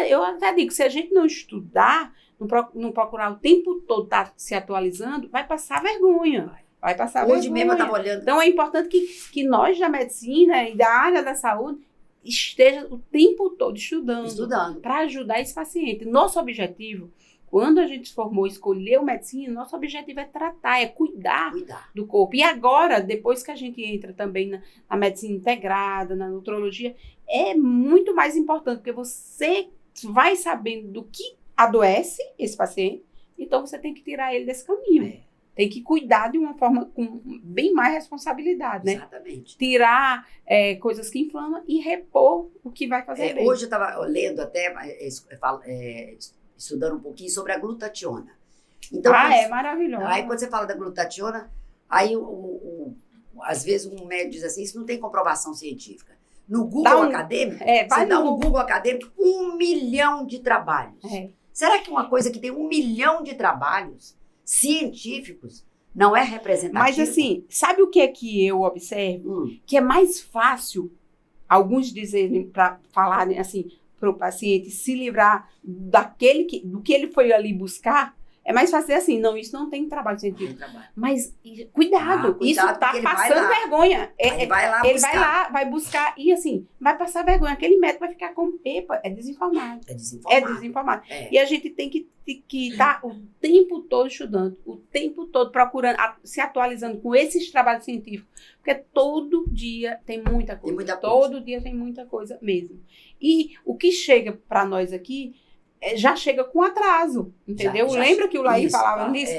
eu até digo, se a gente não estudar, não procurar o tempo todo estar se atualizando, vai passar vergonha. Vai passar vergonha. Hoje mesmo eu estava olhando... Então, é importante que nós da medicina e da área da saúde esteja o tempo todo estudando. Para ajudar esse paciente. Nosso objetivo, quando a gente se formou e escolheu medicina, nosso objetivo é tratar, é cuidar do corpo. E agora, depois que a gente entra também na medicina integrada, na nutrologia, é muito mais importante, porque você vai sabendo do que adoece esse paciente, então você tem que tirar ele desse caminho. Tem que cuidar de uma forma com bem mais responsabilidade, né? Exatamente. Tirar coisas que inflamam e repor o que vai fazer bem. Hoje eu estava lendo até, estudando um pouquinho sobre a glutationa. Então, é maravilhoso. Aí quando você fala da glutationa, aí às vezes um médico diz assim, isso não tem comprovação científica. No Google acadêmico, você dá um Google acadêmico, 1 milhão de trabalhos. Será que uma coisa que tem 1 milhão de trabalhos científicos não é representativa? Mas assim, sabe o que é que eu observo? Que é mais fácil, alguns dizerem, para falarem assim, para o paciente se livrar do que ele foi ali buscar, é mais fácil dizer assim, não, isso não tem trabalho científico. Mas cuidado, isso está passando vergonha. Ele vai lá Ele vai buscar e assim, vai passar vergonha. Aquele médico vai ficar com é desinformado. É desinformado. E a gente tem que estar o tempo todo estudando, o tempo todo procurando, se atualizando com esses trabalhos científicos. Porque todo dia tem muita coisa. Todo dia tem muita coisa mesmo. E o que chega para nós aqui já chega com atraso, entendeu? Já Lembra que o Laí isso, falava tá, nisso?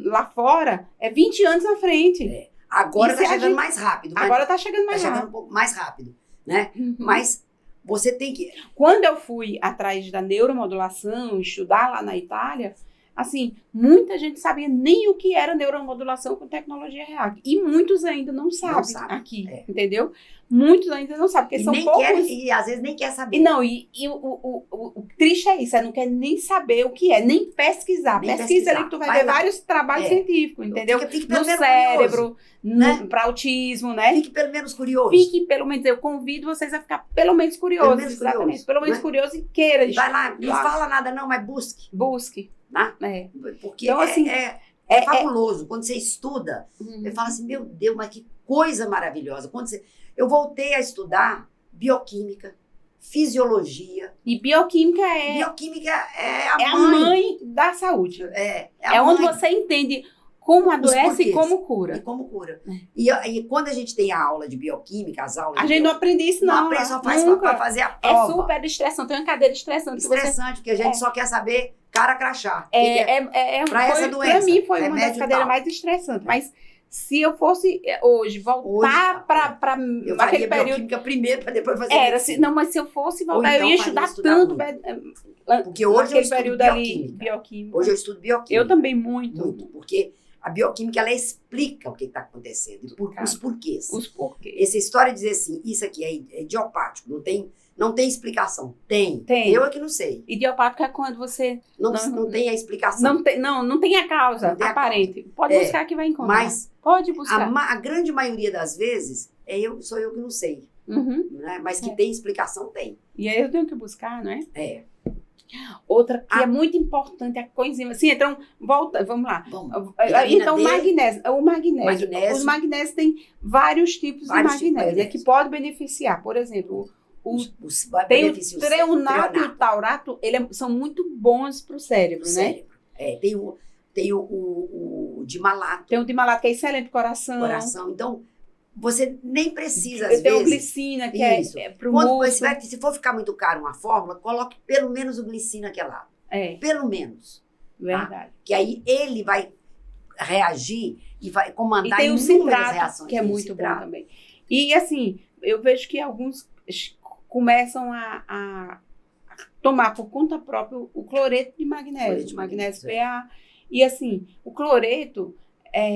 Lá fora, é 20 anos à frente. Agora E está se a chegando gente- mais rápido. Mas Agora está chegando mais tá chegando rápido. um pouco mais rápido, né? Uhum. Mas você tem que... Quando eu fui atrás da neuromodulação, estudar lá na Itália, assim, muita gente sabia nem o que era neuromodulação com tecnologia REACT. E muitos ainda não sabem sabem, aqui, entendeu? Muitos ainda não sabem, porque E, são nem poucos. quer, e às vezes nem quer saber. O triste é isso, não quer nem saber o que é, nem pesquisar. Nem Pesquisa pesquisar. ali que tu vai Vai ver lá. vários trabalhos científicos, entendeu? Fique pelo No menos cérebro, curioso, né? para autismo, né? Fique pelo menos curioso. Fique pelo menos, eu convido vocês a ficar pelo menos curiosos, menos exatamente. curioso, Pelo menos né? curioso e queira. Vai lá, não fala nada não, mas busque. Busque. Né? É. Porque Então, assim, é fabuloso. Quando você estuda, Uhum. eu falo assim, meu Deus, mas que coisa maravilhosa. Eu voltei a estudar bioquímica, fisiologia. E bioquímica é Bioquímica é a a mãe. mãe da saúde. É É onde mãe. você entende como adoece porquês. e como E cura. como cura. É. E quando a gente tem a aula de bioquímica, as aulas A de gente não bioquímica, aprende isso, não. aprende, só faz Nunca. para fazer a É prova. super estressante. Tem uma cadeira estressante. Que você... Estressante, porque a gente só quer saber cara crachá. Pra Pra essa doença, mim foi uma das remédio e cadeiras tal. mais estressantes. Mas se eu fosse hoje voltar para Eu aquele faria período. bioquímica primeiro para depois fazer Era, medicina. não, mas se eu fosse Ou voltar, então eu ia faria estudar estudar tanto. muito. Porque hoje eu naquele estudo período ali, bioquímica. bioquímica. Hoje eu estudo bioquímica. Eu também muito. Muito, porque a bioquímica, ela explica o que está acontecendo, os porquês. Os porquês. Essa história de dizer assim, isso aqui é idiopático, não tem explicação. Tem. Eu é que não sei. Idiopático é quando você Não tem a explicação. não tem a causa Não tem a aparente. Pode buscar que vai encontrar. Mas pode buscar. a grande maioria das vezes, sou eu que não sei. Uhum. Né? Mas que tem explicação, tem. E aí eu tenho que buscar, não é? É. Outra que é muito importante é a coenzima. Sim, então, vamos lá. Então, D, o magnésio. Os magnésios têm vários tipos de magnésio, que pode beneficiar. Por exemplo, tem o treonato e o taurato, são muito bons para o cérebro, né? Tem o dimalato. Tem o dimalato, que é excelente para o coração. Então, você nem precisa, às vezes... Tem o glicina, que é para o músculo. Se for ficar muito caro uma fórmula, coloque pelo menos o glicina que é lá. Pelo menos. Verdade. Tá? Que aí ele vai reagir e vai comandar e tem o citrato, reações. Que é muito bom também. E assim, eu vejo que alguns começam a tomar por conta própria o cloreto de magnésio, magnésio PA. E assim, o cloreto,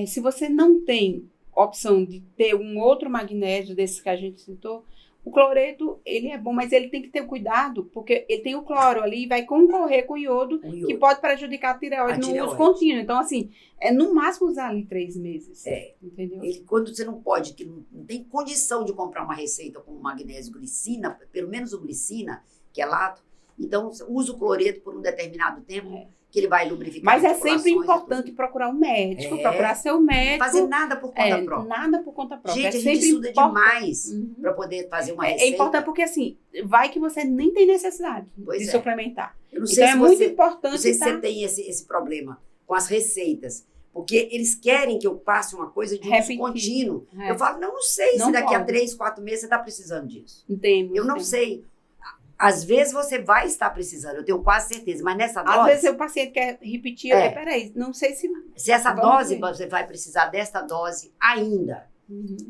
se você não tem opção de ter um outro magnésio desses que a gente citou, o cloreto, ele é bom, mas ele tem que ter cuidado, porque ele tem o cloro ali e vai concorrer com o iodo, que pode prejudicar a tireoide no uso contínuo. Então, assim, no máximo usar ali 3 meses. Entendeu? Quando você não pode, que não tem condição de comprar uma receita com magnésio glicina, pelo menos o glicina, que é lato, então usa o cloreto por um determinado tempo, que ele vai lubrificar. Mas é sempre importante procurar um médico, procurar seu médico. Fazer nada por conta própria. Nada por conta própria. Gente, a gente estuda demais para poder fazer uma receita. É importante porque, assim, vai que você nem tem necessidade de suplementar. Eu não sei então, se muito importante. Não sei se você tem esse problema com as receitas. Porque eles querem que eu passe uma coisa de uso contínuo. Eu falo, não sei se daqui a 3, 4 meses você está precisando disso. Eu não sei. Às vezes você vai estar precisando, eu tenho quase certeza, mas nessa dose... Às vezes o paciente quer repetir, peraí, não sei se... Se essa dose, você vai precisar desta dose ainda.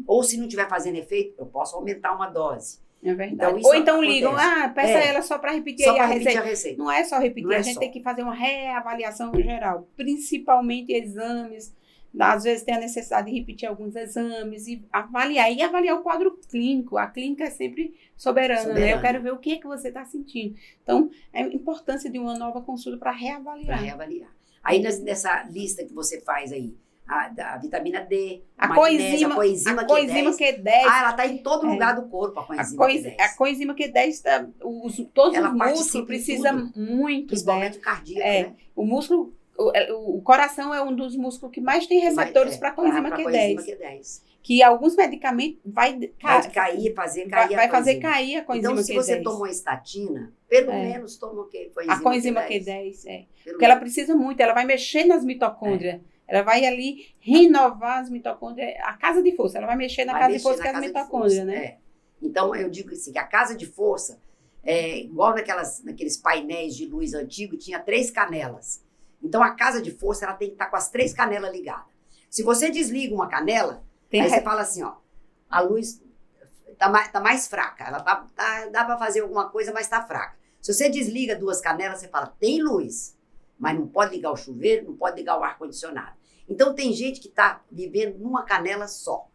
Ou se não estiver fazendo efeito, eu posso aumentar uma dose. É verdade. Ou então ligam, peça ela só para repetir, só a receita. Não é só repetir, a gente tem que fazer uma reavaliação geral, principalmente exames. Às vezes tem a necessidade de repetir alguns exames e avaliar o quadro clínico. A clínica é sempre soberana, né? Eu quero ver o que é que você está sentindo. Então, é a importância de uma nova consulta para reavaliar. Aí nessa lista que você faz aí, a vitamina D, a coenzima Q10. Ela está em todo lugar do corpo, a coenzima Q10. A coenzima Q10, todos os músculos precisam muito principalmente o cardíaco, né? O músculo... O coração é um dos músculos que mais tem receptores para a coenzima Q10. Que alguns medicamentos vai fazer cair a coenzima Q10. Então, se você tomou estatina, pelo menos toma o quê? A coenzima Q10, porque ela precisa muito, ela vai mexer nas mitocôndrias. Ela vai ali renovar as mitocôndrias, a casa de força, ela vai mexer na casa de força que é as mitocôndrias, né? Então, eu digo assim, que a casa de força igual naqueles painéis de luz antigos, tinha 3 canelas. Então, a casa de força ela tem que estar com as 3 canelas ligadas. Se você desliga uma canela, aí você fala assim, ó, a luz tá mais fraca. Ela dá para fazer alguma coisa, mas tá fraca. Se você desliga 2 canelas, você fala, tem luz, mas não pode ligar o chuveiro, não pode ligar o ar-condicionado. Então, tem gente que tá vivendo numa canela só.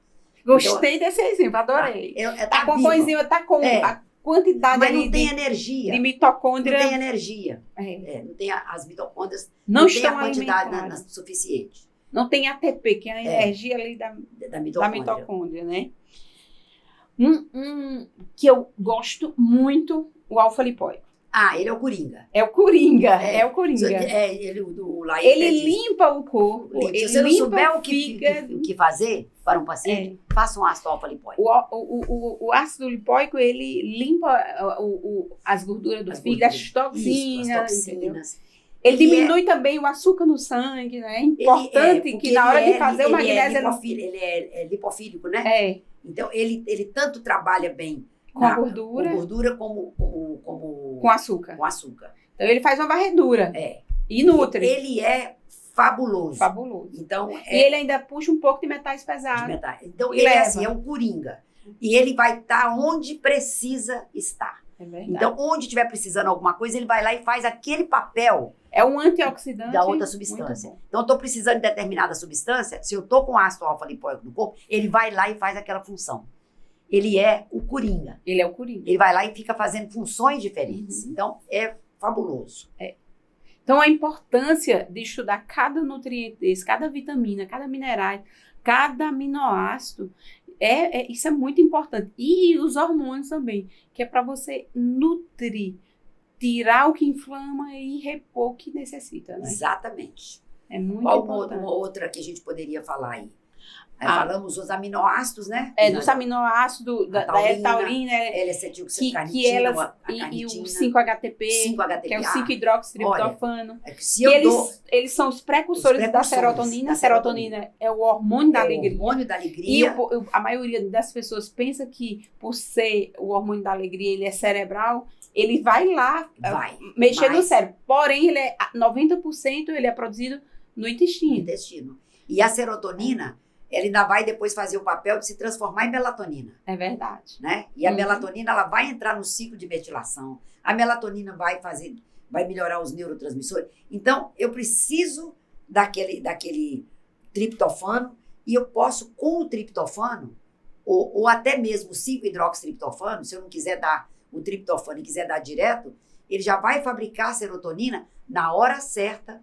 Gostei desse exemplo, adorei. Tá com coisinha, tá com a quantidade mas ali não tem energia. De mitocôndria. Não tem energia. Não tem as mitocôndrias, não tem estão a quantidade suficiente. Não tem ATP, que é a energia ali da mitocôndria, né? Que eu gosto muito, o alfa-lipóico. Ele é o Coringa. É o Coringa, o Coringa. Ele limpa o corpo. Se você não souber o que fazer para um paciente, faça um ácido alfa-lipóico. O ácido lipóico, ele limpa as gorduras do fígado, as toxinas. Ele diminui também o açúcar no sangue, né? É importante que na hora de fazer o magnésio... Ele é lipofílico, né? Então, ele tanto trabalha bem com a gordura como com açúcar. Com açúcar. Então, ele faz uma varredura. E nutre. Ele é fabuloso. Então, e ele ainda puxa um pouco de metais pesados. Então, ele é um coringa. E ele vai estar onde precisa estar. Então, onde estiver precisando alguma coisa, ele vai lá e faz aquele papel. É um antioxidante da outra substância. Então, eu estou precisando de determinada substância. Se eu estou com ácido alfa-lipóico no corpo, ele vai lá e faz aquela função. Ele é o coringa. Ele é o coringa. Ele vai lá e fica fazendo funções diferentes. Então, é fabuloso. Então, a importância de estudar cada nutriente desse, cada vitamina, cada mineral, cada aminoácido, isso é muito importante. E os hormônios também, que é para você nutrir, tirar o que inflama e repor o que necessita, né? Exatamente. É muito importante. Uma outra que a gente poderia falar aí? Falamos os aminoácidos, né? Dos aminoácidos, da L-taurina, L-acetilcisteína, e o 5-HTP, que é o 5-hidroxitriptofano. Eles são os precursores da serotonina. A serotonina é o hormônio da alegria. O hormônio da alegria. E a maioria das pessoas pensa que, por ser o hormônio da alegria, ele é cerebral, ele vai lá mexer no cérebro. Porém, 90% ele é produzido no intestino. E a serotonina... ela ainda vai depois fazer o papel de se transformar em melatonina. É verdade. Né? E a melatonina, ela vai entrar no ciclo de metilação. A melatonina vai melhorar os neurotransmissores. Então, eu preciso daquele triptofano e eu posso, com o triptofano, ou até mesmo o 5-hidroxitriptofano, se eu não quiser dar o triptofano e quiser dar direto, ele já vai fabricar a serotonina na hora certa,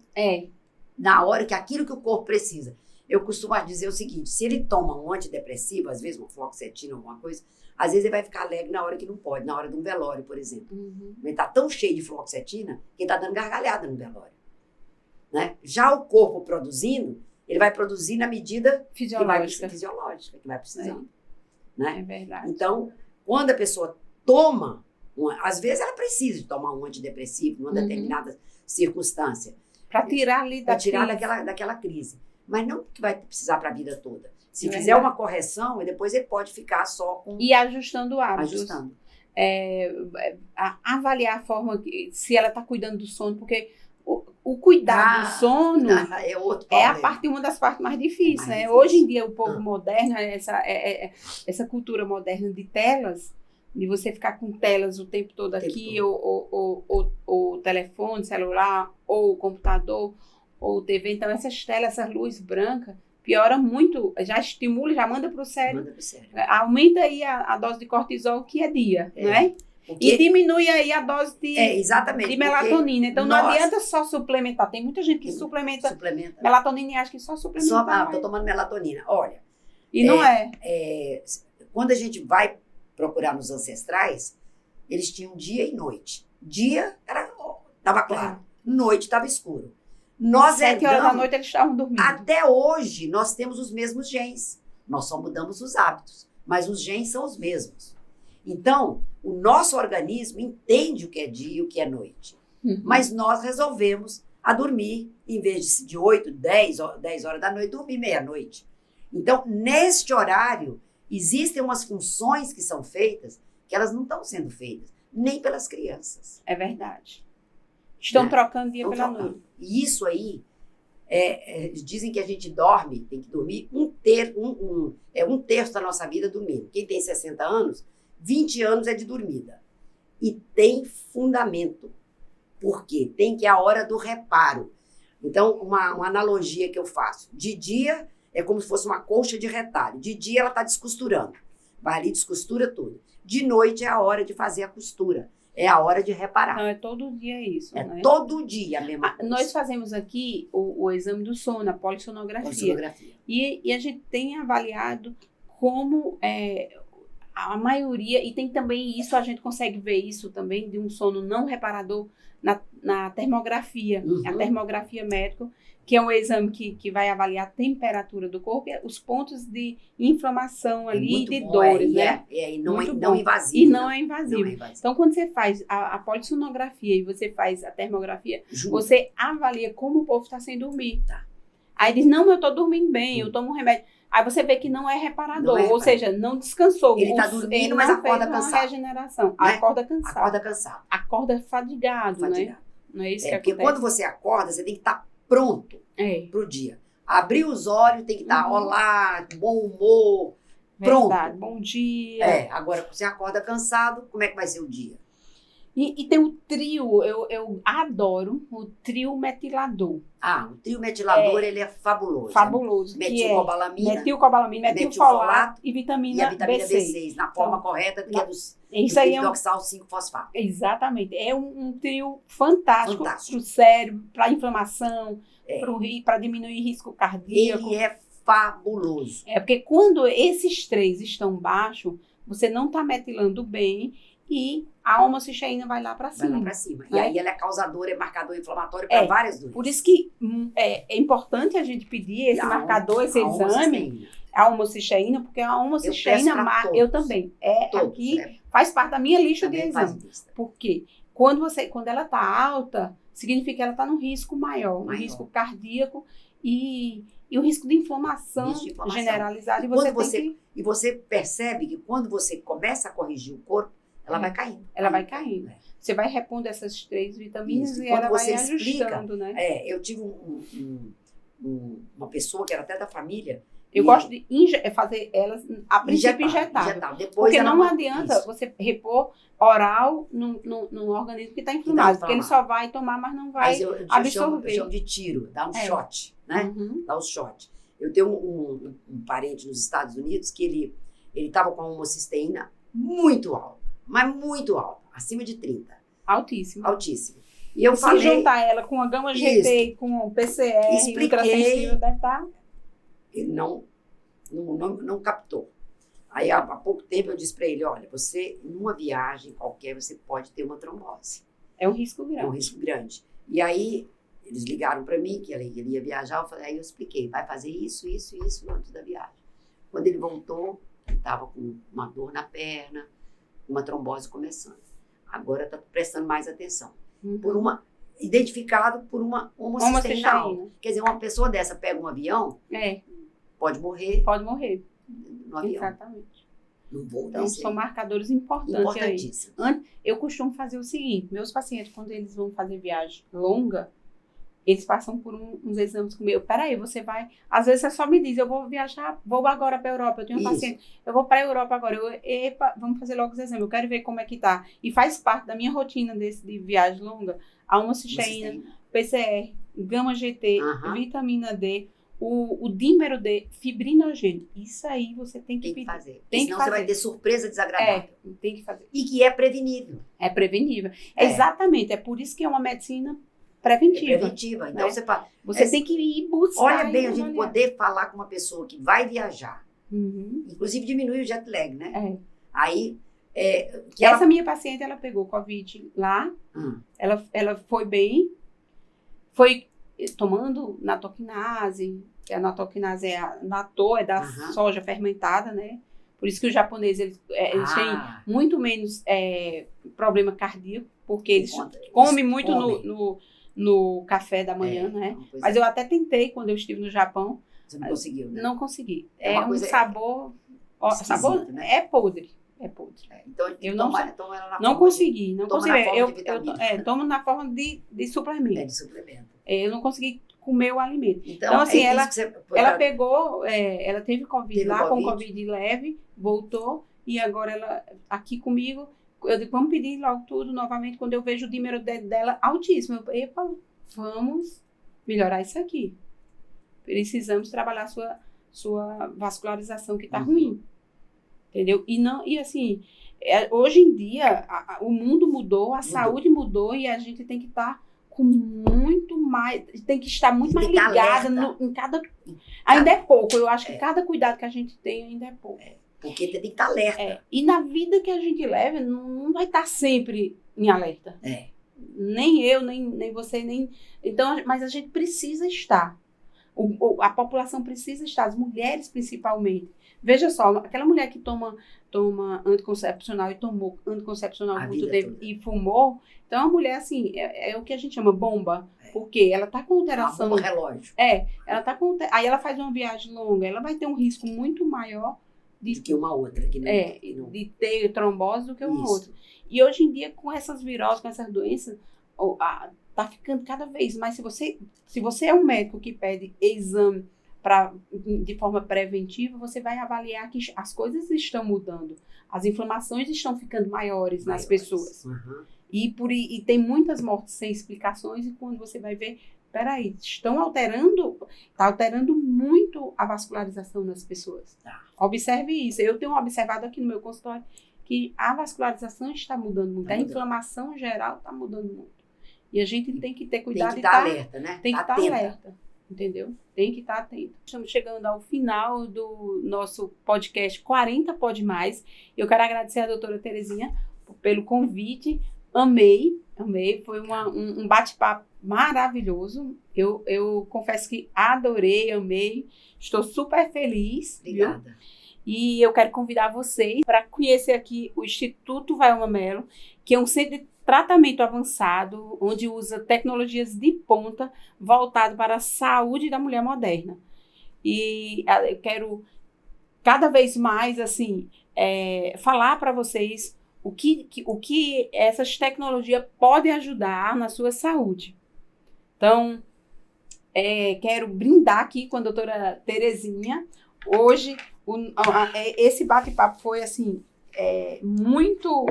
na hora que aquilo que o corpo precisa. Eu costumo dizer o seguinte, se ele toma um antidepressivo, às vezes uma fluoxetina, alguma coisa, às vezes ele vai ficar alegre na hora que não pode, na hora de um velório, por exemplo. Ele está tão cheio de fluoxetina que ele está dando gargalhada no velório. Né? Já o corpo produzindo, ele vai produzir na medida fisiológica que vai precisando. Né? É verdade. Então, quando a pessoa toma, às vezes ela precisa de tomar um antidepressivo numa determinada circunstância. Para tirar ali daquela crise. Mas não que vai precisar para a vida toda. Se fizer uma correção, e depois ele pode ficar só com... E ajustando hábitos. Avaliar a forma, se ela está cuidando do sono, porque o cuidar do sono uma das partes mais difíceis, né? Hoje em dia, o povo moderno, essa cultura moderna de telas, de você ficar com telas o tempo todo aqui, ou telefone, celular, ou computador, ou TV, então essas telas, essas luzes brancas, piora muito, já estimula, já manda para o cérebro. Aumenta aí a dose de cortisol, que é dia, né? E diminui aí a dose de melatonina. Então não adianta só suplementar. Tem muita gente que suplementa melatonina e acha que só suplementa. Estou tomando melatonina. Olha. E não é. Quando a gente vai procurar nos ancestrais, eles tinham dia e noite. Dia estava claro, noite estava escuro. 7 horas da noite eles estavam dormindo. Até hoje, nós temos os mesmos genes. Nós só mudamos os hábitos, mas os genes são os mesmos. Então, o nosso organismo entende o que é dia e o que é noite. Mas nós resolvemos a dormir, em vez de 8, 10 horas da noite, dormir meia-noite. Então, neste horário, existem umas funções que são feitas que elas não estão sendo feitas. nem pelas crianças. É verdade. Estão Né? trocando dia Estão pela trocando. noite. E isso aí, dizem que a gente tem que dormir um terço da nossa vida dormindo. Quem tem 60 anos, 20 anos é de dormida. E tem fundamento. Por quê? Tem que é a hora do reparo. Então, uma analogia que eu faço. De dia é como se fosse uma colcha de retalho. De dia ela está descosturando. Vai ali, descostura tudo. De noite é a hora de fazer a costura. É a hora de reparar. Então, é todo dia isso, É né? todo dia a mesma coisa. Nós fazemos aqui o exame do sono, a polissonografia. Polissonografia. E a gente tem avaliado como a maioria, e tem também isso, a gente consegue ver isso também, de um sono não reparador na termografia. Uhum. A termografia médica, que é um exame que vai avaliar a temperatura do corpo e os pontos de inflamação ali, muito de bom, dores, né? E não, Muito não bom. invasivo. E não né? é invasivo. Não é invasivo. Então, quando você faz a polissonografia e você faz a termografia, Junto. você avalia como o povo está sem dormir. Tá. Aí diz, não, eu estou dormindo bem, eu tomo um remédio. Aí você vê que não é reparador, Não é ou reparador. seja, não descansou. Ele tá dormindo, ele mas não acorda fez uma cansado. regeneração. Né? Acorda cansado. Acorda cansado. Acorda fadigado, né? Fatigado. Não é isso que Porque acontece? quando você acorda, você tem que estar pronto É, pro dia. Abrir os olhos, tem que estar, Uhum. olá, bom humor, pronto. verdade. Bom dia. Agora, você acorda cansado, como é que vai ser o dia? E tem o trio, eu adoro o trio metilador. O trio metilador, ele é fabuloso. Fabuloso. Que é Metilcobalamina metilcobalamina, metilfolato metilfolato e e vitamina, a vitamina B6. B6, na forma correta, que é do Isso aí é um piridoxal 5-fosfato. Exatamente. É um trio fantástico Fantástico. para o cérebro, para inflamação, É. para diminuir risco cardíaco. Ele é fabuloso. Porque quando esses três estão baixos, você não está metilando bem e a homocisteína vai lá para Vai cima. lá pra cima. E né? aí ela é causadora, é marcador inflamatório para várias doenças. Por isso que é importante a gente pedir esse marcador, esse exame, homocisteína. a homocisteína, porque a homocisteína Eu peço pra todos. eu também. Todos, Aqui faz parte da minha lista de também faz exame. lista. Por quê? Quando ela está alta, significa que ela está no risco maior, um risco cardíaco e o risco de inflamação, Risco de inflamação. generalizada. E Quando você tem que... E você percebe que quando você começa a corrigir o corpo, ela vai caindo. Ela vai caindo. É. Você vai repondo essas 3 vitaminas Isso. e Quando ela vai você explica, ajustando, né? Eu tive uma pessoa que era até da família. Eu gosto de fazer elas, a princípio, injetável. Depois Porque ela não adianta isso. você repor oral no organismo que está inflamado. Porque ele só vai tomar, mas não vai Mas eu absorver. chamo de tiro, dá um shot, né? Uhum. Dá um shot. Eu tenho um parente nos Estados Unidos que ele estava com a homocisteína muito alta, mas muito alta, acima de 30, Altíssimo. altíssima. E eu Se falei, juntar ela com a gama GT, com o PCR, Expliquei. ultrassensível, deve estar... ele não captou. Aí, há pouco tempo, eu disse para ele, olha, você, numa viagem qualquer, você pode ter uma trombose. É um risco É um grande. risco grande. E aí, eles ligaram para mim, que ele ia viajar, aí eu expliquei, vai fazer isso, isso e isso antes da viagem. Quando ele voltou, ele estava com uma dor na perna, uma trombose começando. Agora está prestando mais atenção. Uhum. Identificado por uma homocisteína alta. Homocisteína. Quer dizer, uma pessoa dessa pega um avião, pode morrer Pode morrer. no avião. Exatamente. Não vou Então, descer. são marcadores importantes aí. Importantíssimo. Eu costumo fazer o seguinte, meus pacientes, quando eles vão fazer viagem longa, eles passam por uns exames comigo. Peraí, você vai... Às vezes você só me diz, eu vou viajar, vou agora para a Europa. Eu tenho um Isso. paciente, eu vou para a Europa agora. Epa, vamos fazer logo os exames, eu quero ver como é que tá. E faz parte da minha rotina de viagem longa, a homocisteína, PCR, gama GT, Aham. vitamina D, o dímero D, fibrinogênio. Isso aí você tem que Tem que pedir. fazer. Tem que Senão você vai fazer. ter surpresa desagradável. Tem que fazer. E que é prevenível. É prevenível. É. Exatamente, é por isso que é uma medicina É preventiva. preventiva. Então, né? você fala, Você tem que ir buscar. olha bem e a gente avaliar. poder falar com uma pessoa que vai viajar. Uhum. Inclusive, diminui o jet lag, né? É. Aí, Essa minha paciente, ela pegou Covid lá, ela foi bem, foi tomando natoquinase, que a natoquinase é a natô, é da Aham. soja fermentada, né? Por isso que os japoneses, eles têm muito menos problema cardíaco, porque eles comem muito no café da manhã, né? Mas eu até tentei, quando eu estive no Japão, Você não conseguiu, né? não consegui. É É uma um coisa sabor... esquisito, sabor né? é podre. É podre. Então, Eu toma ela na não forma consegui, não toma consegui. na forma de vitamina. Tomo na forma de suplemento. de suplemento. Eu não consegui comer o alimento. Então assim, é ela, isso que você... ela pegou, ela teve Covid Teve lá, Covid? com Covid leve, voltou, e agora ela aqui comigo, eu digo, vamos pedir logo tudo novamente, quando eu vejo o dímero dela altíssimo. Eu falo, vamos melhorar isso aqui. Precisamos trabalhar sua vascularização que está ruim. Entendeu? E assim, hoje em dia, o mundo mudou, a saúde mudou, e a gente tem que estar com muito mais, tem que estar muito mais ligada em cada... Ainda é pouco, eu acho que cada cuidado que a gente tem ainda é pouco. Porque tem que estar alerta. E na vida que a gente leva, não vai estar sempre em alerta. Nem eu, nem você, nem... Então, mas a gente precisa estar. A população precisa estar, as mulheres principalmente. Veja só, aquela mulher que toma anticoncepcional e tomou anticoncepcional muito tempo e fumou, então a mulher, assim, é o que a gente chama bomba, porque ela está com alteração... Uma bomba relógio. Ela tá com... Aí ela faz uma viagem longa, ela vai ter um risco muito maior do que uma outra. De ter trombose do que uma outra. E hoje em dia, com essas viroses, com essas doenças, tá ficando cada vez mais. Se você é um médico que pede exame de forma preventiva, você vai avaliar que as coisas estão mudando. As inflamações estão ficando maiores nas pessoas. E tem muitas mortes sem explicações, e quando você vai ver, peraí, está alterando muito a vascularização das pessoas. Observe isso. Eu tenho observado aqui no meu consultório que a vascularização está mudando muito, a inflamação geral está mudando muito. E a gente tem que ter cuidado. Tem que estar alerta, né? Tem que estar alerta, entendeu? Tem que estar atento. Estamos chegando ao final do nosso podcast 40 Pode Mais. Eu quero agradecer a doutora Terezinha pelo convite. Amei. Foi um bate-papo maravilhoso. Eu confesso que adorei, amei. Estou super feliz. Obrigada. Viu? E eu quero convidar vocês para conhecer aqui o Instituto Vailma Mello, que é um centro de tratamento avançado, onde usa tecnologias de ponta voltado para a saúde da mulher moderna. E eu quero cada vez mais assim falar para vocês o que essas tecnologias podem ajudar na sua saúde. Então, quero brindar aqui com a doutora Terezinha. Hoje, esse bate-papo foi assim, muito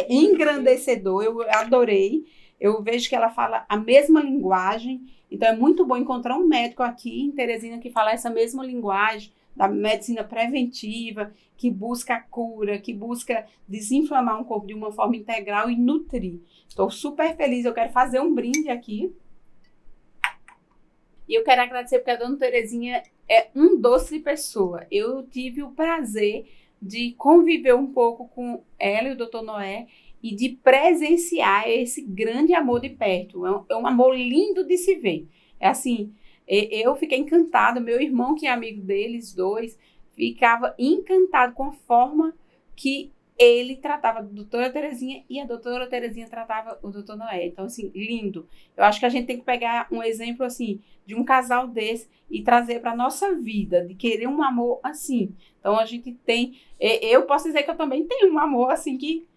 engrandecedor, eu adorei. Eu vejo que ela fala a mesma linguagem, então é muito bom encontrar um médico aqui em Teresina que fala essa mesma linguagem da medicina preventiva, que busca a cura, que busca desinflamar um corpo de uma forma integral e nutrir. Estou super feliz, eu quero fazer um brinde aqui. E eu quero agradecer porque a dona Terezinha é um doce de pessoa. Eu tive o prazer de conviver um pouco com ela e o Dr. Noé e de presenciar esse grande amor de perto. É um amor lindo de se ver. É assim, eu fiquei encantada, meu irmão, que é amigo deles dois, ficava encantado com a forma que ele tratava a doutora Terezinha e a doutora Terezinha tratava o Dr. Noé. Então, assim, lindo. Eu acho que a gente tem que pegar um exemplo, assim, de um casal desse e trazer para a nossa vida, de querer um amor assim. Então, a gente tem... Eu posso dizer que eu também tenho um amor, assim, que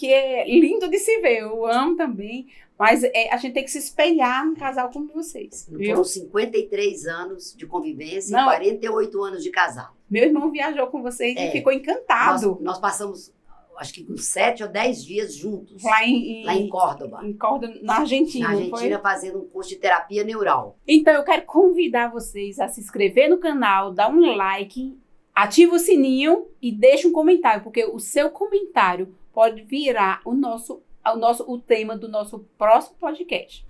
é lindo de se ver. Eu amo também, mas a gente tem que se espelhar num casal como vocês. Foram 53 anos de convivência e 48 anos de casado. Meu irmão viajou com vocês e ficou encantado. Nós passamos, acho que uns 7 ou 10 dias juntos. Lá em Córdoba. Em Córdoba, na Argentina. Na Argentina, fazendo um curso de terapia neural. Então, eu quero convidar vocês a se inscrever no canal, dar um like, ativa o sininho e deixa um comentário, porque o seu comentário pode virar o tema do nosso próximo podcast.